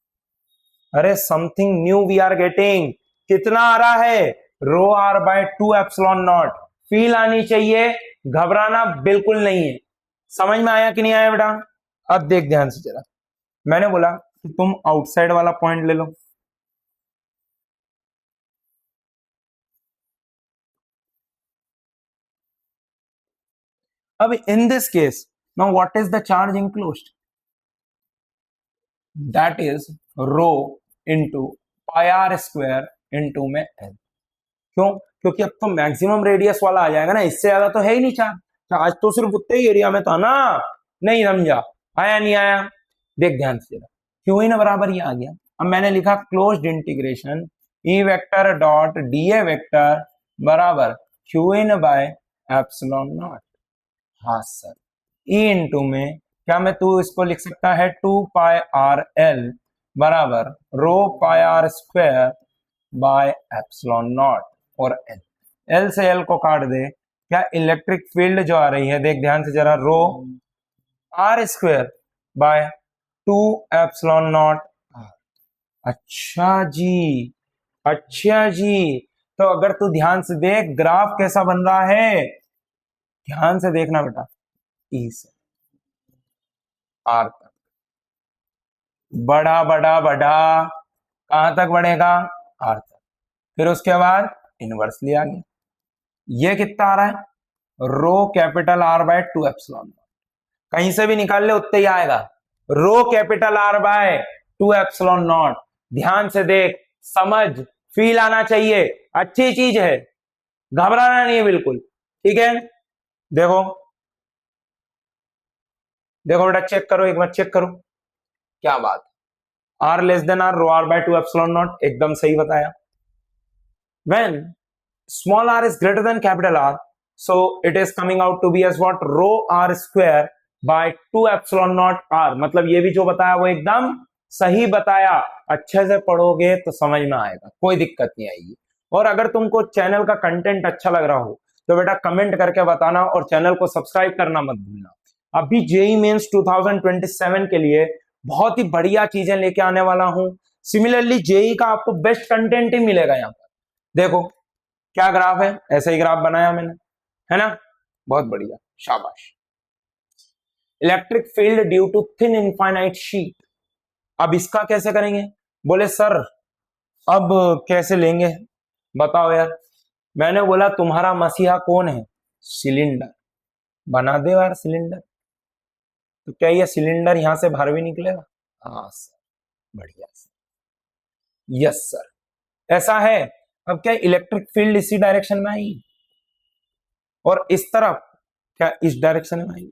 अरे something new we are getting. कितना आ रहा है? Rho r by 2 epsilon naught. Feel आनी चाहिए, घबराना बिल्कुल नहीं है। समझ में आया कि नहीं आया बेटा? अब देख ध्यान से जरा, मैंने बोला कि तुम आउटसाइड वाला पॉइंट ले लो। अब in this case now what is the charge enclosed? That is rho into pi are square into में एल। क्यों? क्योंकि अब तो मैक्सिमम रेडियस वाला आ जाएगा ना, इससे ज्यादा तो है ही नहीं चार्ज। चार्ज तो सिर्फ उतने ही एरिया में था ना। नहीं समझा? आया नहीं आया? देख ध्यान से जरा, क्यों ही ना बराबर ये आ गया। अब मैंने लिखा closed integration E vector dot d A vector बराबर Q in by epsilon naught. हाँ सर, ई इंटू में क्या मैं तू इसको लिख सकता है 2 पाई आर एल बराबर rho pi are square by epsilon naught और एल। एल से एल को काट दे, क्या इलेक्ट्रिक फील्ड जो आ रही है देख ध्यान से जरा, rho r square by 2 epsilon naught r. अच्छा जी, अच्छा जी। तो अगर तू ध्यान से देख ग्राफ कैसा बन रहा है, ध्यान से देखना बेटा, ई से आर तक बढ़ा बढ़ा बढ़ा, कहां तक बढ़ेगा? आर तक। फिर उसके बाद इनवर्सली आ गया। ये कितना आ रहा है? Rho capital R by 2 epsilon. कहीं से भी निकाल ले उतने ही आएगा, rho capital R by 2 epsilon naught. ध्यान से देख, समझ, फील आना चाहिए, अच्छी चीज है, घबराना नहीं है बिल्कुल। ठीक है, देखो देखो बेटा, चेक करो एक बार, चेक करो। क्या बात, r less than r rho r by 2 epsilon naught, एकदम सही बताया। When small r is greater than capital R, so it is coming out to be as what? Rho r square by 2 epsilon naught r। मतलब ये भी जो बताया वो एकदम सही बताया। अच्छे से पढ़ोगे तो समझ में आएगा, कोई दिक्कत नहीं आएगी। और अगर तुमको चैनल का कंटेंट अच्छा लग रहा हो तो बेटा कमेंट करके बताना और चैनल को सब्सक्राइब करना मत भूलना। अभी जेई मेंस 2027 के लिए बहुत ही बढ़िया चीजें लेके आने वाला हूं। सिमिलरली जेई का आपको बेस्ट कंटेंट ही मिलेगा यहाँ पर। देखो क्या ग्राफ है, ऐसा ही ग्राफ बनाया मैंने, है ना? बहुत बढ़िया, शाबाश। Electric field due to thin infinite sheet. अब इसका कैसे करेंगे? बोले सर अब कैसे लेंगे, बताओ यार। मैंने बोला तुम्हारा मसीहा कौन है? सिलेंडर। बना दे यार सिलेंडर। तो क्या ये सिलेंडर यहां से बाहर भी निकलेगा? हाँ सर, बढ़िया सर, यस सर, ऐसा है। अब क्या इलेक्ट्रिक फील्ड इसी डायरेक्शन में आई और इस तरफ क्या इस डायरेक्शन में आई।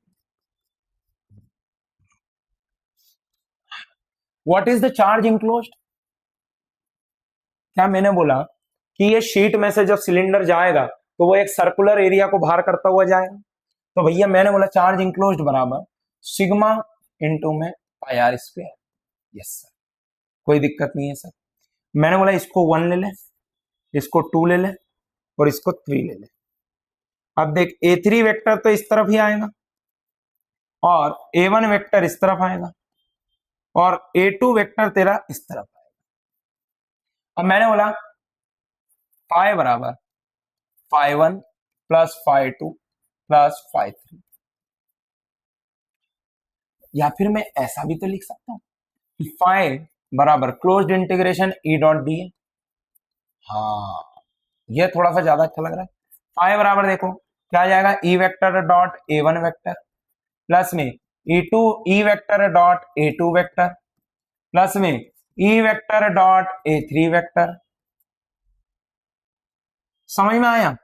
What is the charge enclosed? क्या मैंने बोला कि ये शीट में से जब सिलेंडर जाएगा तो वो एक सर्कुलर एरिया को बाहर करता हुआ जाएगा। तो भैया मैंने बोला चार्ज इंक्लोज्ड बराबर सिग्मा इंटू में pi are square. Yes sir, कोई दिक्कत नहीं है सर। मैंने बोला इसको 1 ले ले, इसको 2 ले ले और इसको 3 ले ले। अब देख A3 वेक्टर तो इस तरफ ही आएगा और A1 वेक्टर इस तरफ आएगा और A2 वेक्टर तेरा इस तरफ आएगा। अब मैंने बोला फाई बराबर phi 1 plus phi 2 plus phi 3, या फिर मैं ऐसा भी तो लिख सकता हूं कि फाई बराबर closed integration E dot D. हाँ, ये थोड़ा सा ज्यादा अच्छा लग रहा है। फाई बराबर देखो क्या आ जाएगा, ई vector dot A1 vector plus में E2 ई vector dot A2 vector plus में ई वेक्टर डॉट A3 वेक्टर। समझ में आया?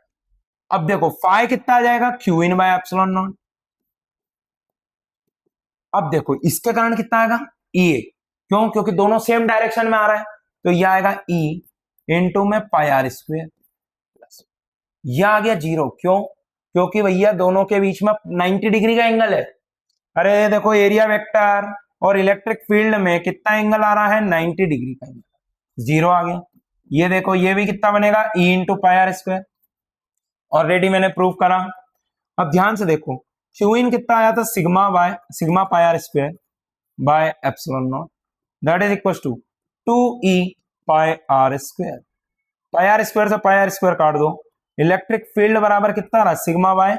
अब देखो फाई कितना आ जाएगा, Q in by epsilon naught. अब देखो इसके कारण कितना आएगा, ई ए। क्यों? क्योंकि दोनों सेम डायरेक्शन में आ रहा है, तो यह आएगा ई इंटू में पाई आर स्क्वायर प्लस यह आ गया 0। क्यों? क्योंकि भैया दोनों के बीच में 90 डिग्री का एंगल है। अरे देखो एरिया वेक्टर और इलेक्ट्रिक फील्ड में कितना एंगल आ रहा है, 90 डिग्री का एंगल, 0 आ गया। ये देखो ये भी कितना बनेगा, E into pi are square. Already मैंने प्रूव करा। अब ध्यान से देखो क्यू इन कितना आया था, sigma pi are square by epsilon naught, that is equal to 2e pi are square, pi are square से पाई आर स्क्वायर काट दो, इलेक्ट्रिक फील्ड बराबर कितना रहा, सिग्मा बाय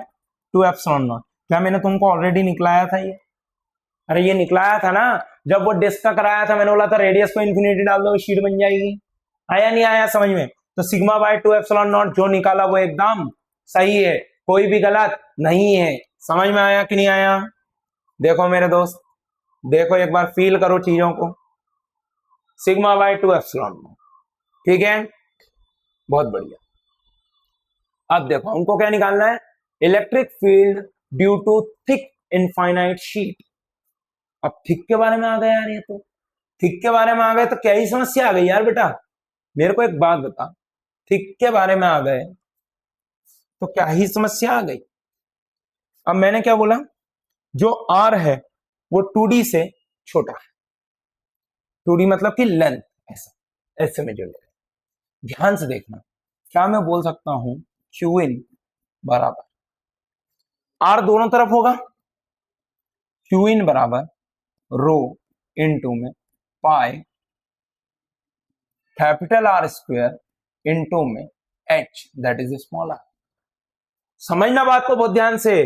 2 एप्सिलॉन नॉट। क्या मैंने तुमको ऑलरेडी निकलाया था ये? अरे ये निकलाया था ना, जब वो डिस्क का कराया था, मैंने बोला था रेडियस को इन्फिनिटी डाल दो शीट बन जाएगी। आया नहीं आया समझ में? तो सिग्मा बाय 2 एप्सिलॉन नॉट जो निकाला वो एकदम सही है, कोई भी गलत नहीं है। समझ में आया कि नहीं आया? देखो मेरे दोस्त, देखो एक बार फील करो चीजों को, सिग्मा बाय 2 एप्सिलॉन नॉट, ठीक है, बहुत बढ़िया। अब देखो हमको क्या निकालना है, electric field due to thick infinite sheet. अब थिक के बारे में आ गया यार, ये तो थिक के बारे में आ गए तो क्या ही समस्या आ गई यार बेटा, मेरे को एक बात बता, थिक के बारे में आ गए तो क्या ही समस्या आ गई। अब मैंने क्या बोला, जो आर है वो 2D से छोटा है, 2D मतलब कि लेंथ, ऐसा ऐसे में जो ध्यान से देखना, क्या मैं बोल सकता हूं क्यू इन बराबर आर दोनों तरफ होगा, क्यू इन बराबर रो इनटू में pi capital R square into में H that is small r. समझना बात को बहुत ध्यान से।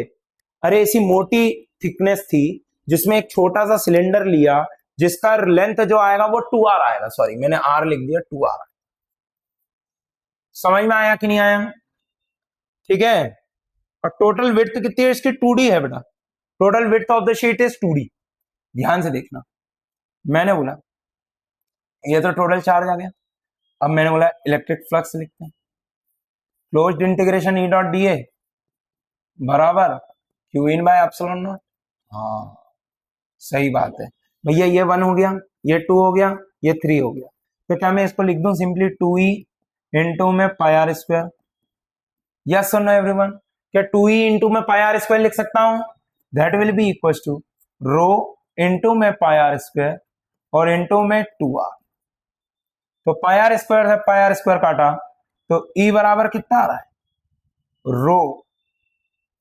अरे ऐसी मोटी थिकनेस थी जिसमें एक छोटा सा सिलेंडर लिया जिसका लेंथ जो आएगा वो 2r आएगा, सॉरी मैंने r लिख दिया 2r। समझ में आया कि नहीं आया? ठीक है, और टोटल विड्थ कितनी है इसकी, 2D है बेटा, total width of the sheet is 2D। ध्यान से देखना, मैंने बोला ये तो टोटल चार्ज आ गया, अब मैंने बोला इलेक्ट्रिक फ्लक्स लिखते हैं, closed integration E dot d A बराबर Q in by epsilon naught. हाँ सही बात है भैया, ये 1 हो गया, ये 2 हो गया, ये 3 हो गया, तो क्या मैं इसको लिख दूं सिंपली 2e इंटू में पाई आर स्क्वायर। यस और नो एवरीवन, क्या 2e इंटू में पाई आर स्क्वायर लिख सकता हूं? That will be equal to rho into में पाई आर स्क्वायर और इंटू में 2r। तो पाई आर स्क्वायर है, पाई आर स्क्वायर काटा तो e बराबर कितना आ रहा है, rho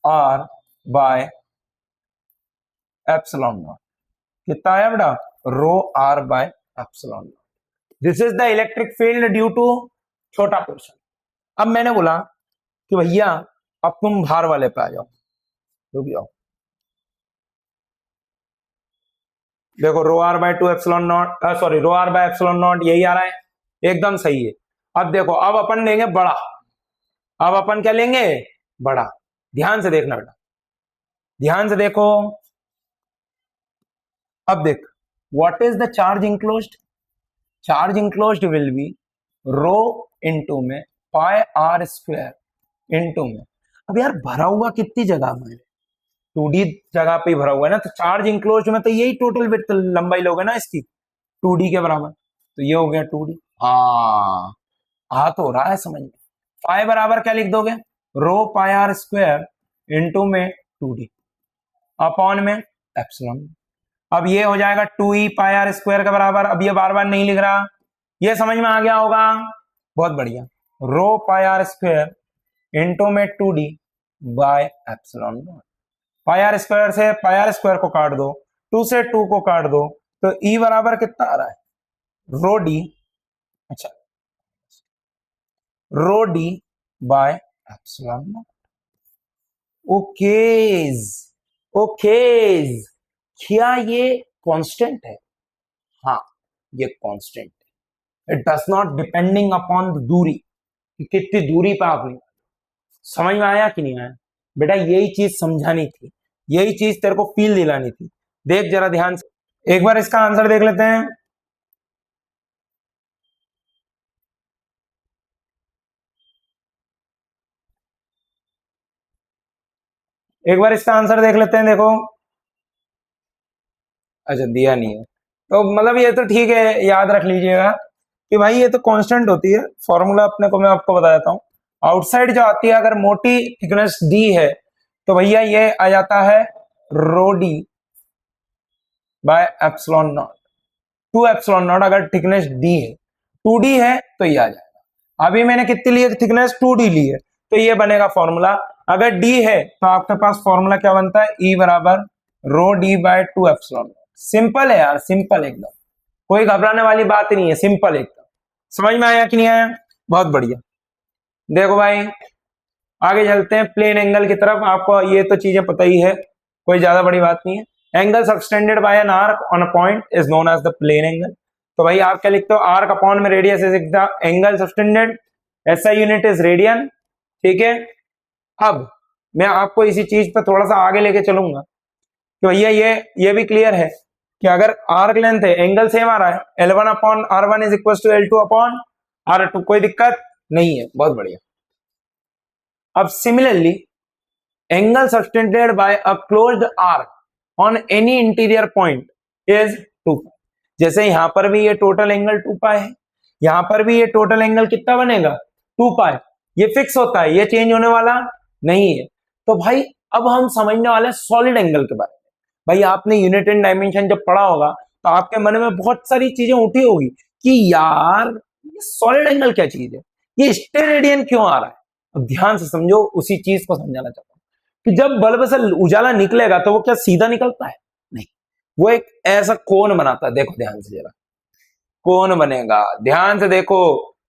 r by epsilon naught. कितना आया बेटा, rho r by epsilon naught. This is the electric field due to छोटा पोर्शन। अब मैंने बोला कि भैया अब तुम भार वाले पे आ जाओ, रुक जाओ, देखो rho r by 2 epsilon naught, sorry rho r by epsilon naught यही आ रहा है, एकदम सही है। अब देखो अब अपन लेंगे बड़ा, अब अपन क्या लेंगे, बड़ा। ध्यान से देखना बेटा, ध्यान से देखो, अब देख what is the charge enclosed, charge enclosed will be rho into में पाई आर स्क्वायर इनटू में, अब यार भरा हुआ कितनी जगह में, 2D जगह पे भरा हुआ है ना, तो चार्ज इंक्लोज्ड में तो यही टोटल विड्थ लंबाई लोगे ना इसकी 2D के बराबर, तो ये हो गया 2D। हाँ आ तो रहा है समझ में। पाई बराबर क्या लिख दोगे, रो पाई आर स्क्वायर इंटू में 2D अपॉन में एप्सिलॉन। अब ये हो जाएगा 2e पाई आर स्क्वायर के बराबर, अब ये बार बार नहीं लिख रहा, ये समझ में आ गया होगा, बहुत बढ़िया। Rho pi are square into में 2D by epsilon naught. Pi are square से पाई आर स्क्वायर को काट दो, 2 से 2 को काट दो, तो e बराबर कितना आ रहा है, रो डी, अच्छा rho d by epsilon naught. Okays okays, क्या ये कांस्टेंट है? हाँ ये कांस्टेंट है, it does not depending upon दूरी, कितनी दूरी पर आपने। समझ में आया कि नहीं आया बेटा, यही चीज समझानी थी, यही चीज तेरे को फील दिलानी थी। देख जरा ध्यान से, एक बार इसका आंसर देख लेते हैं। एक बार इसका आंसर देख लेते हैं, देखो अच्छा दिया नहीं है, तो मतलब ये तो ठीक है, याद रख लीजिएगा कि भाई ये तो कांस्टेंट होती है, फॉर्मूला अपने को मैं आपको बता देता हूं। आउटसाइड जो आती है अगर मोटी थिकनेस डी है तो भैया ये आ जाता है rho d by epsilon naught, 2 epsilon naught अगर थिकनेस डी है, 2D है तो ये आ जाएगा। अभी मैंने कितनी ली है थिकनेस, 2D ली है, तो ये बनेगा फॉर्मूला। अगर डी है तो आपके पास फॉर्मूला क्या बनता है, E बराबर रो डी बाय 2 एप्सिलॉन। सिंपल है यार, सिंपल एकदम, कोई घबराने वाली बात नहीं है, सिंपल एकदम। समझ में आया कि नहीं आया? बहुत बढ़िया। देखो भाई आगे चलते हैं प्लेन एंगल की तरफ। आपको ये तो चीजें पता ही है, कोई ज्यादा बड़ी बात नहीं है। Angle subtended by an arc on a point is known as the plane angle. तो भाई आप क्या लिखते हो, आर्क अपॉन में radius is the angle subtended, ऐसा यूनिट इज रेडियन। ठीक है, अब मैं आपको इसी चीज पर थोड़ा सा आगे लेके चलूंगा कि भैया ये भी क्लियर है कि अगर आर्क लेंथ है, एंगल सेम आ रहा है, L1 upon R1 is equal to L2 upon R2, कोई दिक्कत नहीं है। बहुत बढ़िया। अब similarly angle subtended by a closed arc on any interior point is 2 pi. जैसे यहां पर भी ये टोटल एंगल 2 पाई है, यहां पर भी ये टोटल एंगल कितना बनेगा 2 पाई। ये फिक्स होता है, ये चेंज होने वाला नहीं है। तो भाई अब हम समझने वाले हैं सॉलिड एंगल के बारे में। भाई आपने यूनिट एंड डायमेंशन जब पढ़ा होगा तो आपके मन में बहुत सारी चीजें उठी होगी कि यार ये सॉलिड एंगल क्या चीज है, ये स्टेरेडियन क्यों आ रहा है। अब ध्यान से समझो, उसी चीज को समझाना चाहता हूं कि जब बल्ब से उजाला निकलेगा तो वो क्या सीधा निकलता है, नहीं, वो एक ऐसा कोन बनाता है। देखो ध्यान से जरा, कोन बनेगा, ध्यान से देखो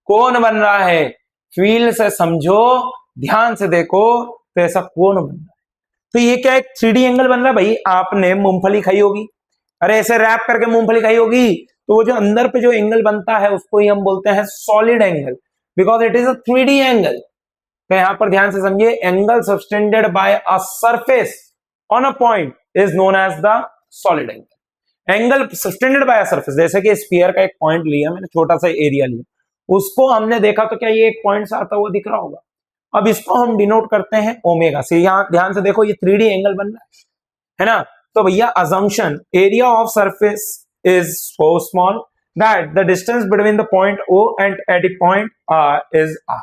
कोन बन रहा है, फील से समझो, ध्यान से देखो, तो ऐसा कोन बन रहा है। तो ये क्या एक 3D एंगल बन रहा है। भाई आपने मूंगफली खाई होगी, अरे ऐसे रैप करके मूंगफली खाई होगी, तो वो जो अंदर पे जो एंगल बनता है उसको ही हम बोलते हैं solid angle, because it is a 3D angle. तो यहां पर ध्यान से समझिए, angle subtended by a surface on a point is known as the solid angle. Angle subtended by a surface, जैसे कि स्फीयर का एक पॉइंट लिया मैंने, छोटा सा एरिया लिया, उसको हमने देखा तो क्या ये एक पॉइंट से आता हुआ दिख रहा होगा। अब इसको हम डिनोट करते हैं ओमेगा से। यहां ध्यान से देखो, ये 3D एंगल बन रहा है ना। तो भैया assumption, area of surface is so small that the distance between the point O and at the point R is R।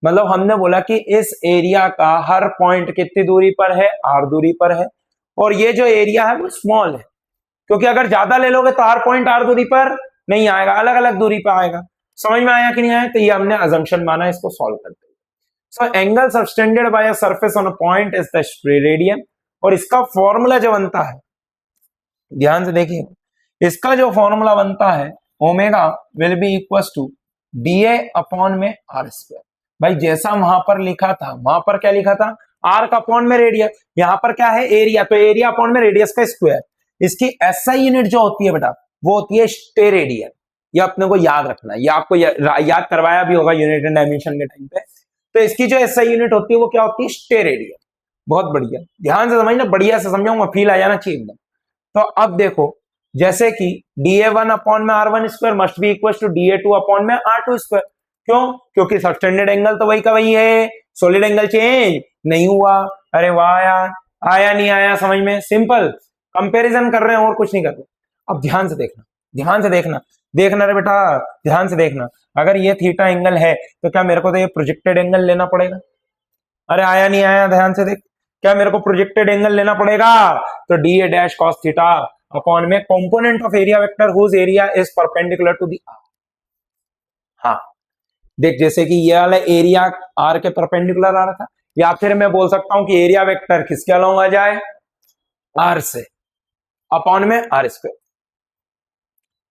मतलब हमने बोला कि इस एरिया का हर पॉइंट कितनी दूरी पर है, R दूरी पर है, और ये जो एरिया है वो स्मॉल है, क्योंकि अगर ज्यादा ले लोगे तो हर पॉइंट R दूरी पर नहीं आएगा, अलग अलग दूरी पर आएगा। समझ में आया कि नहीं आया? तो ये हमने अजम्पशन माना, इसको सॉल्व करते हैं। So angle subtended by a surface on a point is the radian, और इसका फॉर्मूला जो बनता है, ध्यान से देखिए, इसका जो फॉर्मूला बनता है omega will be equal to DA upon में R स्क्वायर। भाई जैसा वहां पर लिखा था, वहां पर क्या लिखा था, आर्क अपॉन में रेडियस, यहां पर क्या है एरिया, तो एरिया अपॉन में रेडियस का स्क्वायर। इसकी SI यूनिट जो होती है बेटा वो होती है स्टेरेडियन। ये अपने को याद रखना है, ये आपको याद करवाया भी होगा यूनिट एंड डायमेंशन के टाइम पे। तो इसकी जो SI यूनिट होती है वो क्या होती है, स्टेरेडियन। बहुत बढ़िया, ध्यान से समझना, बढ़िया से समझाऊंगा, फील आ जाना चाहिए एकदम। तो अब देखो, जैसे कि DA1 अपॉन में R1 square must be equal to DA2 upon में R2 स्क्वायर। क्यों? क्योंकि सबटेंडेड एंगल तो वही का वही है, सॉलिड एंगल चेंज नहीं हुआ। अरे वाह यार, आया नहीं आया समझ में? सिंपल कंपैरिजन कर रहे हैं और कुछ नहीं कर रहे। अब ध्यान से देखना, ध्यान से देखना, देखना रे बेटा, ध्यान से देखना। अगर ये थीटा एंगल है तो क्या मेरे को तो ये प्रोजेक्टेड एंगल लेना पड़ेगा? अरे आया नहीं आया, ध्यान से देख, क्या मेरे को प्रोजेक्टेड एंगल लेना पड़ेगा? तो DA dash cos theta upon में component of area vector whose area is perpendicular to the r. हाँ देख, जैसे कि ये वाला एरिया आर के परपेंडिकुलर आ रहा था, या फिर मैं बोल सकता हूं कि एरिया वेक्टर किसके अलोंग आ जाए, आर से, अपॉन में R स्क्वायर।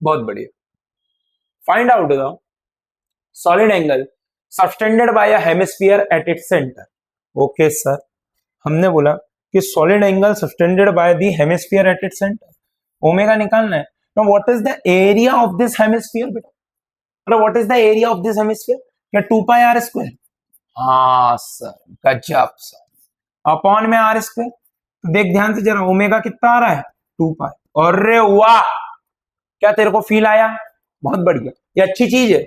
बहुत बढ़िया। Find out the solid angle subtended by a hemisphere at its centre. Okay sir, हमने बोला कि solid angle subtended by the hemisphere at its centre, omega निकालना है। Now what is the area of this hemisphere बेटा? मतलब what is the area of this hemisphere? क्या 2 पाई R square? हाँ sir, गजब सर, अपॉन में R स्क्वायर। तो देख ध्यान से जरा, ओमेगा कितना आ रहा है 2 पाई। अरे वाह, क्या तेरे को फील आया? बहुत बढ़िया, ये अच्छी चीज है।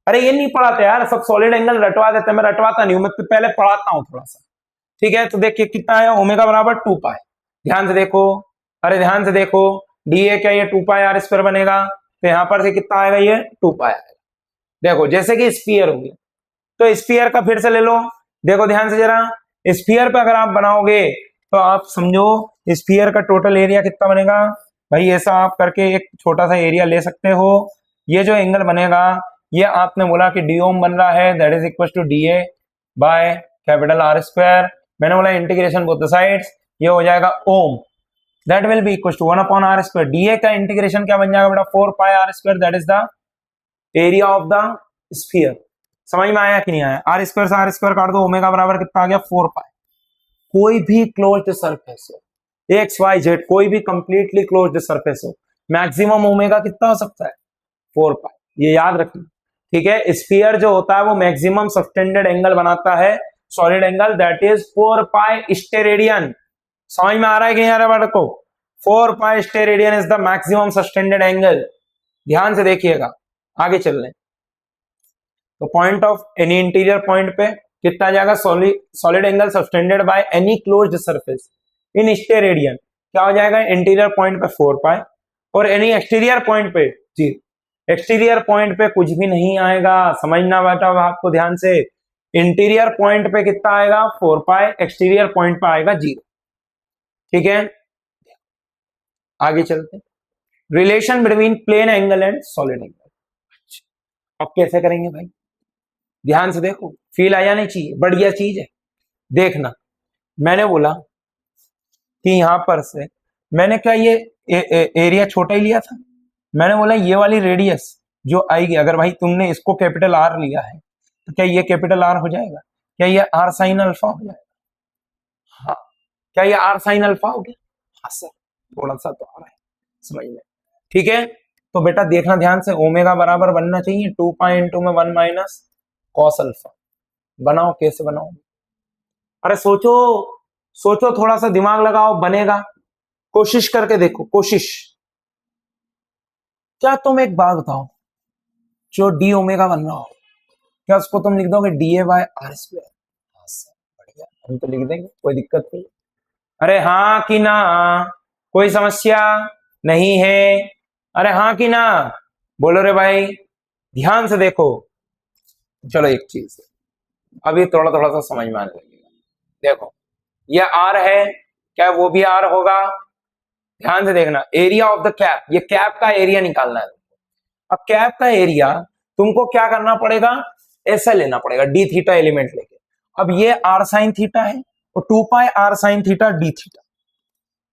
अरे ये नहीं पढ़ाते यार, सब सॉलिड एंगल रटवा देते, मैं रटवाता नहीं हूं, मैं पहले पढ़ाता हूं थोड़ा सा। ठीक है, तो देखिए कितना आया, ओमेगा बराबर 2 पाई। ध्यान से देखो, अरे ध्यान से देखो, DA क्या ये 2 पाई R स्क्वायर बनेगा, तो यहां पर से कितना आएगा, ये 2 पाई आएगा। देखो जैसे कि स्फीयर हो गया, तो स्फीयर का फिर से ले लो। देखो ध्यान से जरा, स्फीयर पे अगर आप बनाओगे तो आप समझो स्फीयर का टोटल एरिया कितना बनेगा। भाई ऐसा आप करके एक छोटा सा एरिया ले सकते हो। ये जो एंगल बनेगा, ये आपने बोला कि डी ओम बन रहा है, that is equal to DA by capital R square. मैंने बोला इंटीग्रेशन बोथ द साइड्स, ये हो जाएगा ओम। That will be equal to 1 upon r square. DA का इंटीग्रेशन क्या बन जाएगा बेटा 4 pi are square, that is the area of the sphere. समझ में आया कि नहीं आया? आर स्क्वायर से आर स्क्वायर काट दो, ओमेगा बराबर कितना आ गया 4 पाई। कोई भी क्लोज्ड सरफेस हो, एक्स वाई जेड, कोई भी कंप्लीटली क्लोज्ड सरफेस हो, मैक्सिमम ओमेगा कितना हो सकता है 4 पाई। ये याद रखना, ठीक है। स्फीयर जो होता है वो मैक्सिमम सस्टेंडेड एंगल बनाता है, solid angle, that is 4 pi steradian. समझ में आ रहा है कि नहीं आ रहा है बात को? 4 pi steradian is the maximum subtended angle. ध्यान से देखिएगा, आगे चल रहे। तो point of any interior point पे कितना जाएगा solid angle subtended by any closed surface in steradian, क्या हो जाएगा इंटीरियर पॉइंट पे 4 पाई, और एनी एक्सटीरियर पॉइंट पे 0। एक्सटीरियर पॉइंट पे कुछ भी नहीं आएगा, समझना बेटा आपको ध्यान से। इंटीरियर पॉइंट पे कितना आएगा 4 पाई, एक्सटीरियर पॉइंट पे आएगा 0। ठीक है, आगे चलते। Relation between plane angle and solid angle. अब कैसे करेंगे भाई? ध्यान से देखो, फील आ जानी चाहिए, बढ़िया चीज है। देखना, मैंने बोला कि यहां पर से मैंने क्या ये एरिया छोटा ही लिया था। मैंने बोला ये वाली रेडियस जो आएगी, अगर भाई तुमने इसको कैपिटल आर लिया है तो क्या ये कैपिटल आर हो जाएगा? क्या ये आर साइन अल्फा हो जाएगा? हाँ, क्या ये आर साइन अल्फा हो गया? हाँ सर, थोड़ा सा तो आ रहा है समझ में। ठीक है, तो बेटा देखना ध्यान से, ओमेगा बराबर बनना चाहिए 2 पाई इंटू में 1 माइनस कॉस अल्फा। बनाओ, कैसे बनाओ? अरे सोचो सोचो, थोड़ा सा दिमाग लगाओ, बनेगा। कोशिश करके देखो, कोशिश। क्या तुम एक बात बताओ, जो डी ओमेगा बन रहा हो, क्या उसको तुम लिख दोगे D A by R square? बढ़िया, हम तो लिख देंगे, कोई दिक्कत नहीं। अरे हाँ कि ना? कोई समस्या नहीं है? अरे हाँ कि ना? बोलो रे भाई, ध्यान से देखो। चलो एक चीज अभी थोड़ा थोड़ा सा समझ में आने लगेगा। देखो, ये आर है, क्या वो भी आर होगा? ध्यान से देखना, एरिया ऑफ द कैप, ये कैप का एरिया निकालना है। अब कैप का एरिया तुमको क्या करना पड़ेगा? ऐसा लेना पड़ेगा, डी थीटा एलिमेंट लेके। अब ये आर साइन थीटा है और 2 pi r sine theta d theta.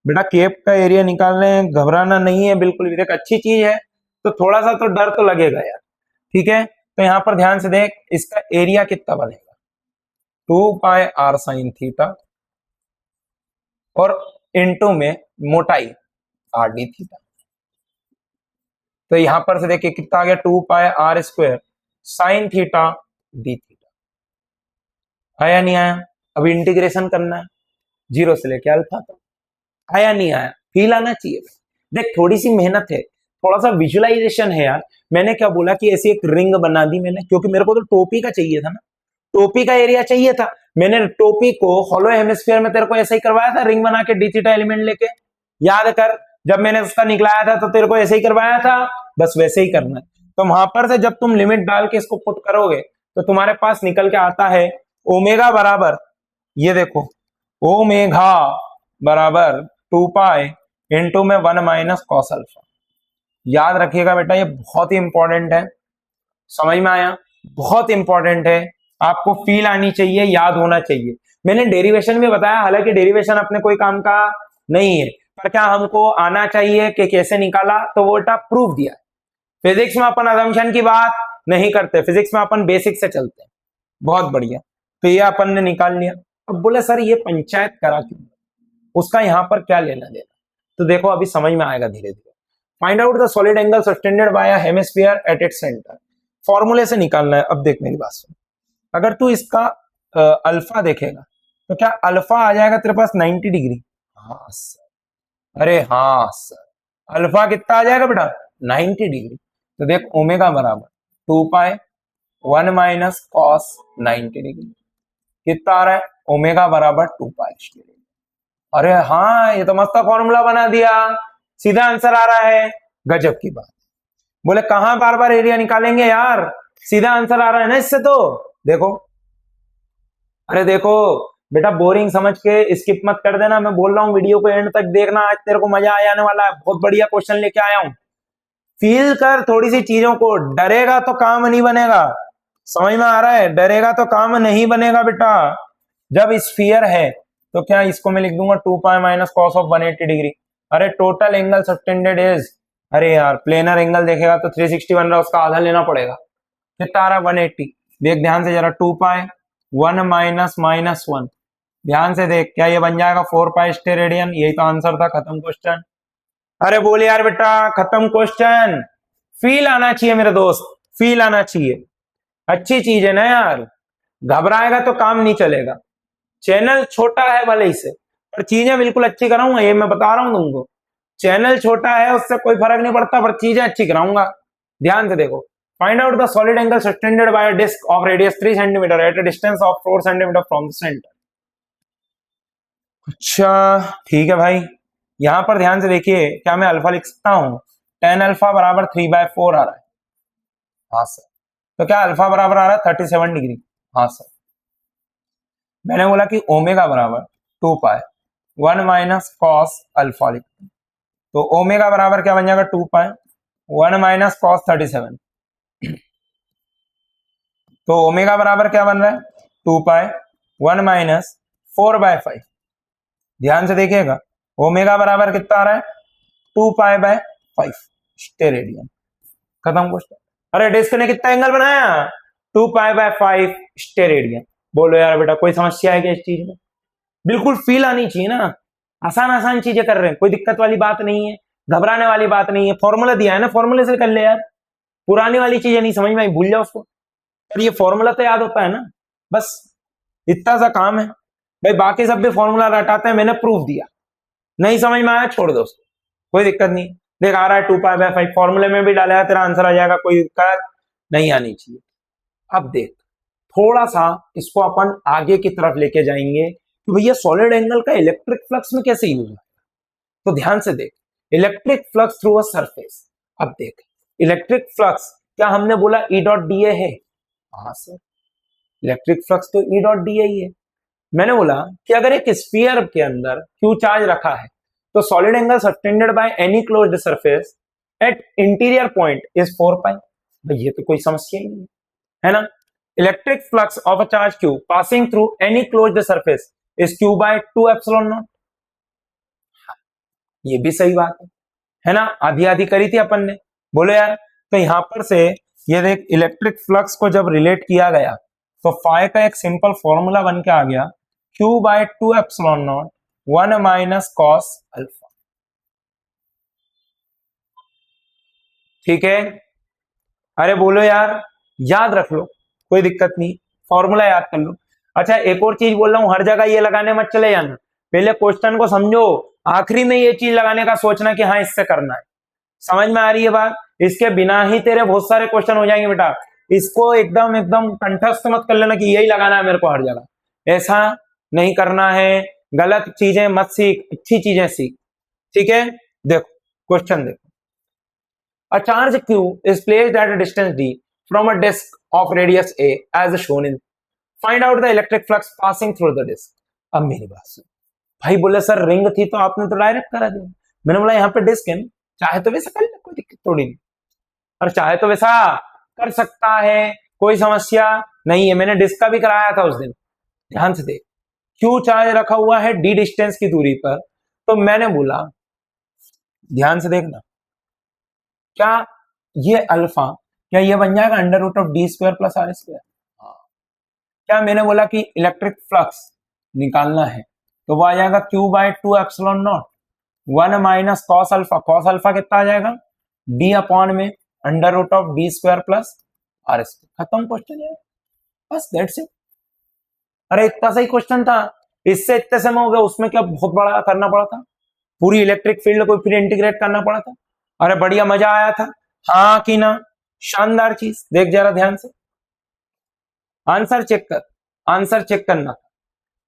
बेटा कैप का एरिया निकालने घबराना नहीं है बिल्कुल भी, देख अच्छी चीज है, तो थोड़ा सा तो डर तो लगेगा यार। ठीक है, तो यहां पर ध्यान से देख, इसका एरिया कितना बनेगा 2 पाई आर साइन थीटा और इनटू में मोटाई आर डी थीटा। तो यहां पर से देखिए कितना आ गया 2 pi are square sine theta d theta. आया नहीं आया? अभी इंटीग्रेशन करना है 0 से लेके अल्फा तक। आया नहीं आया? फील आना चाहिए। देख थोड़ी सी मेहनत है, थोड़ा सा विजुअलाइजेशन है यार। मैंने क्या बोला कि ऐसी एक रिंग बना दी मैंने, क्योंकि मेरे को तो टोपी का चाहिए था ना, टोपी का एरिया चाहिए था। मैंने टोपी को हॉलो हेमिस्फीयर में तेरे को ऐसे ही करवाया था, रिंग बना के डी थीटा एलिमेंट लेके। याद कर, जब मैंने उसका निकलाया था तो तेरे को ऐसे ही करवाया था, बस वैसे ही करना है। तो वहां पर से जब तुम लिमिट डाल के इसको पुट करोगे तो तुम्हारे पास निकल के आता है ओमेगा बराबर, ये देखो, ओमेगा बराबर 2 पाई इंटू में 1 माइनस कॉस अल्फा। याद रखिएगा बेटा, ये बहुत ही इंपॉर्टेंट है। समझ में आया? बहुत इंपॉर्टेंट है, आपको फील आनी चाहिए, याद होना चाहिए। मैंने डेरिवेशन भी बताया, हालांकि डेरिवेशन अपने कोई काम का नहीं है, पर क्या हमको आना चाहिए कि कैसे निकाला, तो वो बेटा प्रूफ दिया। फिजिक्स में अपन अजम्पशन की बात नहीं करते, फिजिक्स में अपन बेसिक से चलते हैं। बहुत बढ़िया, तो ये अपन ने निकाल लिया। अब बोले सर ये पंचायत करा क्यों, उसका यहां पर क्या लेना देना? तो देखो अभी समझ में आएगा धीरे धीरे। Find out the solid angle subtended by a hemisphere at its centre. फॉर्मूले से निकालना है। अब देख मेरी बात सुन, अगर तू इसका अल्फा देखेगा तो क्या अल्फा आ जाएगा तेरे पास 90 डिग्री? हाँ सर, अरे हाँ सर, अल्फा कितना आ जाएगा बेटा 90 डिग्री। तो देख ओमेगा बराबर 2 पाई 1 माइनस कॉस 90 डिग्री, कितना आ रहा है ओमेगा बराबर 2 पाई। अरे हाँ, ये तो मस्त फॉर्मूला बना दिया, सीधा आंसर आ रहा है। गजब की बात। बोले कहां बार बार एरिया निकालेंगे यार, सीधा आंसर आ रहा है ना इससे। तो देखो, अरे देखो बेटा, बोरिंग समझ के स्किप मत कर देना, मैं बोल रहा हूं वीडियो को एंड तक देखना, आज तेरे को मजा आ जाने वाला है। बहुत बढ़िया क्वेश्चन लेके आया हूं, फील कर थोड़ी सी चीजों को। डरेगा तो काम नहीं बनेगा, समझ में आ रहा है? डरेगा तो काम नहीं बनेगा बेटा। जब स्फीयर है तो क्या इसको मैं लिख दूंगा 2 pi minus cos of 180 degree. अरे टोटल एंगल सबटेंडेड इज, अरे यार प्लेनर एंगल देखेगा तो 360 बन रहा है, उसका आधा लेना पड़ेगा, कितना आ रहा है 180। देख ध्यान से जरा, 2 पाई 1 माइनस माइनस 1, ध्यान से देख, क्या ये बन जाएगा 4 पाई स्टेरेडियन? यही तो आंसर था, खत्म क्वेश्चन। अरे बोल यार बेटा, खत्म क्वेश्चन। फील आना चाहिए मेरे दोस्त, फील आना चाहिए, अच्छी चीज है ना यार, घबराएगा तो काम नहीं चलेगा। चैनल छोटा है भले ही से, पर चीजें बिल्कुल अच्छी कराऊंगा, ये मैं बता रहा हूं तुमको। चैनल छोटा है उससे कोई फर्क नहीं पड़ता, पर चीजें अच्छी कराऊंगा। ध्यान से देखो, find out the solid angle subtended by a disc of radius 3 centimetre at a distance of 4 centimetre from the centre. अच्छा ठीक है भाई, यहां पर ध्यान से देखिए, क्या मैं अल्फा लिख सकता हूं? टेन अल्फा बराबर 3/4 आ रहा है। हाँ सर। तो क्या अल्फा बराबर आ रहा है 37 डिग्री? हाँ सर। मैंने बोला कि ओमेगा बराबर 2 पाई 1 माइनस कॉस अल्फा लिखते हैं, तो ओमेगा बराबर क्या बन जाएगा 2 पाई 1 माइनस कॉस 37। तो ओमेगा बराबर क्या बन रहा है 2 पाई 1 माइनस 4/5। ध्यान से देखिएगा, ओमेगा बराबर कितना आ रहा है 2 पाई बाय 5 स्टेरेडियन। खत्म क्वेश्चन। अरे डिस्क ने कितना एंगल बनाया 2 पाई बाय 5 स्टेरेडियन। बोलो यार बेटा, कोई समस्या है क्या इस चीज में? बिल्कुल फील आनी चाहिए ना, आसान आसान चीजें कर रहे हैं, कोई दिक्कत वाली बात नहीं है, घबराने वाली बात नहीं है। फॉर्मूला दिया है ना, फॉर्मूले से कर ले यार, पुरानी वाली चीजें नहीं समझ में आई भूल जाओ उसको, पर ये फॉर्मूला तो याद होता है ना, बस इतना सा काम है भाई। बाकी सब भी फॉर्मूला रटाते हैं, मैंने प्रूफ दिया, नहीं समझ में आया छोड़ दो उसको, कोई दिक्कत नहीं। देख आ रहा है 2 पाई बाय 5, फॉर्मूले में भी डालेगा तेरा आंसर आ जाएगा, कोई दिक्कत नहीं आनी चाहिए। अब देख, थोड़ा सा इसको अपन आगे की तरफ लेके जाएंगे कि भैया सॉलिड एंगल का इलेक्ट्रिक फ्लक्स में कैसे यूज है। तो ध्यान से देख, electric flux through a surface. अब देख, इलेक्ट्रिक फ्लक्स क्या हमने बोला ई डॉट डी है? हाँ सर, इलेक्ट्रिक फ्लक्स तो ई डॉट डी ही है। मैंने बोला कि अगर एक स्फीयर के अंदर क्यू चार्ज रखा है, तो solid angle subtended by any closed surface at interior point is 4 pi. भाई ये तो कोई समस्या ही नहीं है ना। Electric flux of a charge Q passing through any closed surface is Q by 2 epsilon naught. ये भी सही बात है ना, आधी आधी करी थी अपन ने। बोलो यार, तो यहां पर से ये देख, इलेक्ट्रिक फ्लक्स को जब रिलेट किया गया तो फाई का एक सिंपल फॉर्मूला बन के आ गया, Q by 2 epsilon naught 1 minus cos alpha. ठीक है, अरे बोलो यार, याद रख लो, कोई दिक्कत नहीं, फॉर्मूला याद कर लो। अच्छा एक और चीज बोल रहा हूं, हर जगह ये लगाने मत चले जाना, पहले क्वेश्चन को समझो, आखिरी में ये चीज लगाने का सोचना कि हाँ इससे करना है। समझ में आ रही है बात? इसके बिना ही तेरे बहुत सारे क्वेश्चन हो जाएंगे बेटा, इसको एकदम एकदम कंठस्थ मत कर लेना कि यही लगाना है मेरे को हर जगह, ऐसा नहीं करना है। गलत चीजें मत सीख, अच्छी चीजें सीख, ठीक है। देखो क्वेश्चन देखो, a charge q is placed at a distance d from a disk of radius a as shown in, find out the electric flux passing through the disk। अब मेरी बात सुन भाई, बोले सर रिंग थी तो आपने तो डायरेक्ट करा दिया। मैंने बोला यहाँ पे डिस्क है, चाहे तो वैसा कर ले, कोई दिक्कत थोड़ी नहीं, और चाहे तो वैसा कर सकता है, कोई समस्या नहीं है। मैंने डिस्क का भी कराया था उस दिन। ध्यान से देख, क्यू चार्ज रखा हुआ है डी डिस्टेंस की दूरी पर, तो मैंने बोला ध्यान से देखना, क्या ये अल्फा, क्या ये बन जाएगा under root of D square plus R square? क्या मैंने बोला कि इलेक्ट्रिक फ्लक्स निकालना है, तो वो आ जाएगा Q by 2 epsilon naught 1 minus cos alpha. Cos alpha कितना आ जाएगा डी अपॉन में under root of D square plus R square. खत्म क्वेश्चन है, बस दैट्स इट। अरे इतना सही क्वेश्चन था, इससे इतने समय हो गया, उसमें क्या बहुत बड़ा करना पड़ा था, पूरी इलेक्ट्रिक फील्ड को फिर इंटीग्रेट करना पड़ा था। अरे बढ़िया मजा आया था, हाँ कि ना? शानदार चीज, देख जरा ध्यान से, आंसर चेक कर, आंसर चेक करना,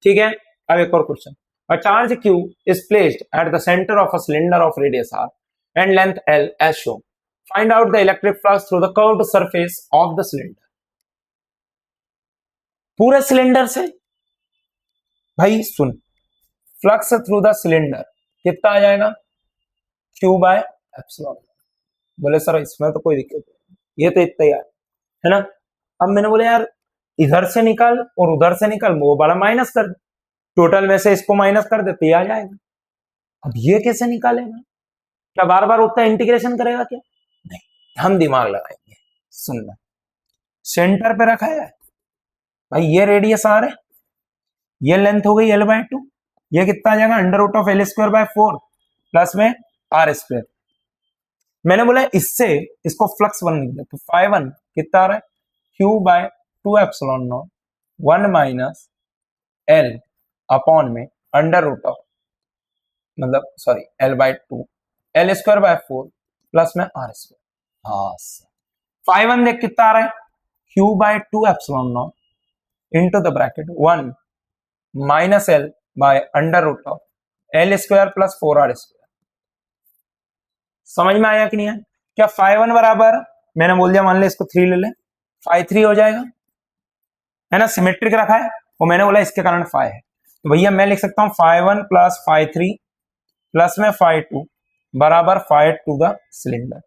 ठीक है। अब एक और question, a charge q is placed at the center of a cylinder of radius r and length l as shown, find out the electric flux through the curved surface of the cylinder। पूरे cylinder से भाई सुन, flux through the cylinder कितना आ जाएगा q by epsilon. बोले sir इसमें तो कोई दिक्कत नहीं, ये तो इतना ही है ना। अब मैंने बोला यार इधर से निकाल और उधर से निकाल, वो वाला माइनस कर दे, टोटल में से इसको माइनस कर देते आ जाएगा। अब ये कैसे निकालेगा? क्या बार बार उतना इंटीग्रेशन करेगा क्या? नहीं, हम दिमाग लगाएंगे। सुनना, सेंटर पे रखा है भाई, ये रेडियस आर है, ये लेंथ हो गई l/2, ये कितना आ जाएगा √L²/4 प्लस में r²। मैंने बोला इससे इसको फ्लक्स वन लिख दे, तो φ1 कितना आ रहा है Q/2ε0 1 माइनस L अपॉन में √, मतलब सॉरी L/2 L²/4 प्लस में r²। हाँ, φ1 देख कितना आ रहा है Q/2ε0 into the bracket 1 minus L by √L² plus 4r²। समझ में आया कि नहीं है? क्या φ1 बराबर, मैंने बोल दिया मान ले इसको 3 ले ले, φ3 हो जाएगा, है ना, सिमेट्रिक रखा है, और मैंने बोला इसके कारण φ है, तो भैया मैं लिख सकता हूं φ1 प्लस φ3 प्लस में φ2 बराबर φ2 द सिलेंडर।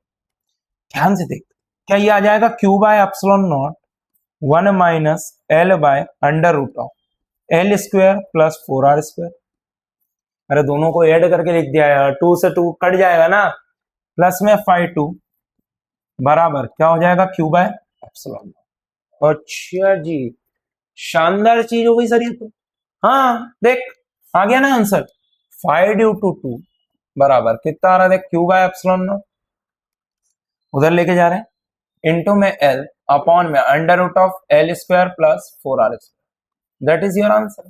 ध्यान से देख, क्या ये आ जाएगा Q/ε0 1 minus L by √L² plus 4r²। अरे दोनों को ऐड करके लिख दिया यार, 2 से 2 कट जाएगा ना, प्लस में φ2 बराबर क्या हो जाएगा Q/ε। अच्छा जी, शानदार चीज हो गई सर ये तो। हाँ देख, आ गया ना आंसर, φ/2 बराबर कितना आ रहा है देख Q/ε, उधर लेके जा रहे हैं, इंटू में L अपॉन में √L² plus 4r²। That is your answer,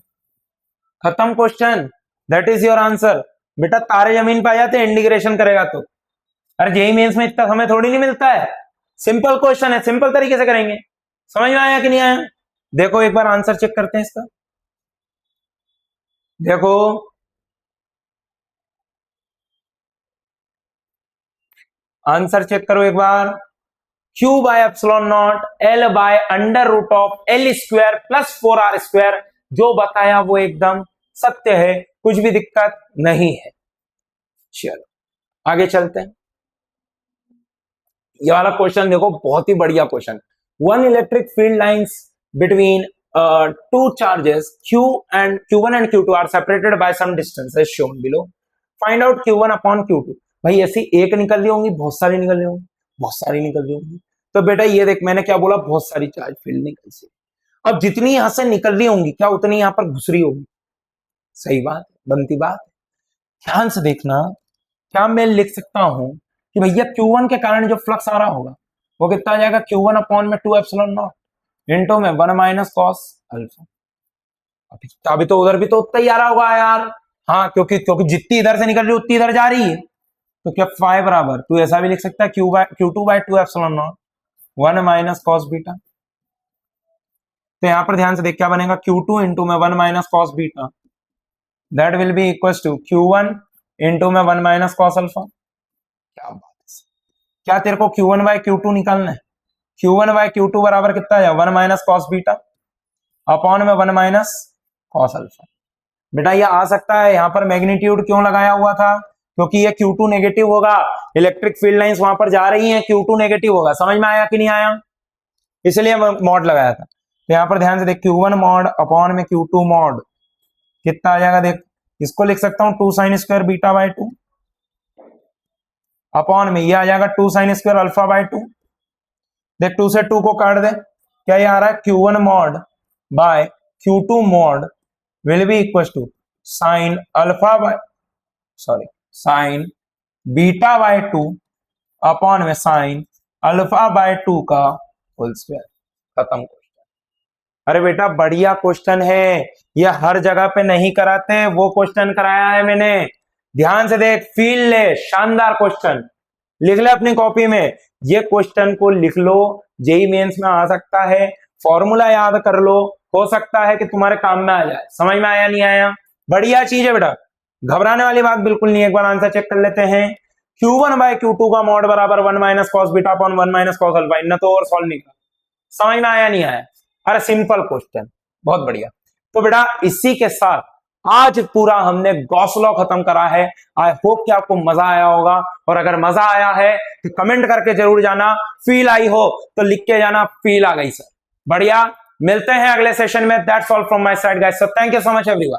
खत्म question, that is your answer. बेटा तारे जमीन पे आ जाते इंटीग्रेशन करेगा तो, अरे जेईई मेंस में इतना समय थोड़ी नहीं मिलता है, सिंपल क्वेश्चन है, सिंपल तरीके से करेंगे। समझ में आया कि नहीं आया? देखो एक बार आंसर चेक करते हैं इसका, देखो आंसर चेक करो एक बार, Q/ε0 L by √L² plus 4r², जो बताया वो एकदम सत्य है, कुछ भी दिक्कत नहीं है। चलो आगे चलते हैं, ये वाला क्वेश्चन देखो, बहुत ही बढ़िया question. One electric field lines between two charges Q1 and Q2 are separated by some distance as shown below. Find out Q1 upon Q2। भाई ऐसी एक निकल रही होंगी, बहुत सारी निकल रही होंगी, बहुत सारी निकल रही होंगी, तो बेटा ये देख मैंने क्या बोला, बहुत सारी चार्ज फील्ड निकल सी। अब जितनी यहां से निकल रही होंगी क्या उतनी यहां पर घुस रही होगी, सही बात, बनती बात। ध्यान से देखना, क्या मैं लिख सकता हूं कि भैया Q1 के कारण जो फ्लक्स आ रहा होगा वो कितना आ जाएगा Q1 अपॉन में 2ε0 इंटू में 1 माइनस कॉस अल्फा। अभी तो उधर भी तो उतना ही आ रहा होगा यार, हाँ क्योंकि जितनी इधर से निकल रही है उतनी इधर जा रही है, तो क्या फाइ बराबर तू ऐसा भी लिख सकता है Q2/2ε0 1 माइनस कॉस बीटा। तो यहां पर ध्यान से देख क्या बनेगा, Q2 इंटू में 1 minus cos beta, that will be equal to Q1 into में 1 माइनस कॉस अल्फा। क्या बात है, क्या तेरे को Q1/Q2 निकालना है, Q1/Q2 बराबर कितना है 1 माइनस कॉस बीटा अपॉन में 1 माइनस कॉस अल्फा। बेटा ये आ सकता है, यहां पर मैग्नीट्यूड क्यों लगाया हुआ था, क्योंकि ये Q2 नेगेटिव होगा, इलेक्ट्रिक फील्ड लाइंस वहां पर जा रही हैं, Q2 नेगेटिव होगा। समझ में आया कि नहीं आया, इसलिए मॉड लगाया था। तो यहां पर ध्यान से देख Q1 मॉड अपॉन में Q2 मॉड कितना आ जाएगा, देख इसको लिख सकता हूं 2 sin square beta by 2 upon में ये आ जाएगा 2 sin स्क्वायर अल्फा बाय 2। देख 2 से 2 को काट दे, क्या ये आ रहा है Q1 mod by Q2 mod will be equal to sine alpha by sine beta by 2 upon में साइन अल्फा बाय 2 का होल स्क्वायर। खत्म क्वेश्चन। अरे बेटा बढ़िया क्वेश्चन है, ये हर जगह पे नहीं कराते हैं, वो क्वेश्चन कराया है मैंने। ध्यान से देख, फील ले, शानदार क्वेश्चन, लिख ले अपनी कॉपी में, ये क्वेश्चन को लिख लो, जेईई मेंस में आ सकता है, फॉर्मूला याद कर लो, हो सकता है कि तुम्हारे काम में आ जाए। समझ में आया नहीं आया, बढ़िया चीज है बेटा, घबराने वाली बात बिल्कुल नहीं। एक बार आंसर चेक कर लेते हैं, Q1/Q2 का मॉड बराबर 1 minus cos beta upon 1 minus cos alpha, इतना तो और सॉल्व नहीं कर। समझ में आया नहीं आया, अरे सिंपल क्वेश्चन, बहुत बढ़िया। तो बेटा इसी के साथ आज पूरा हमने गॉस लॉ खत्म करा है। आई होप कि आपको मजा आया होगा, और अगर मजा आया है तो कमेंट करके जरूर जाना, फील आई हो तो लिख के जाना फील आ गई सर। बढ़िया, मिलते हैं अगले सेशन में। That's all from my side guys, so thank you so much everyone.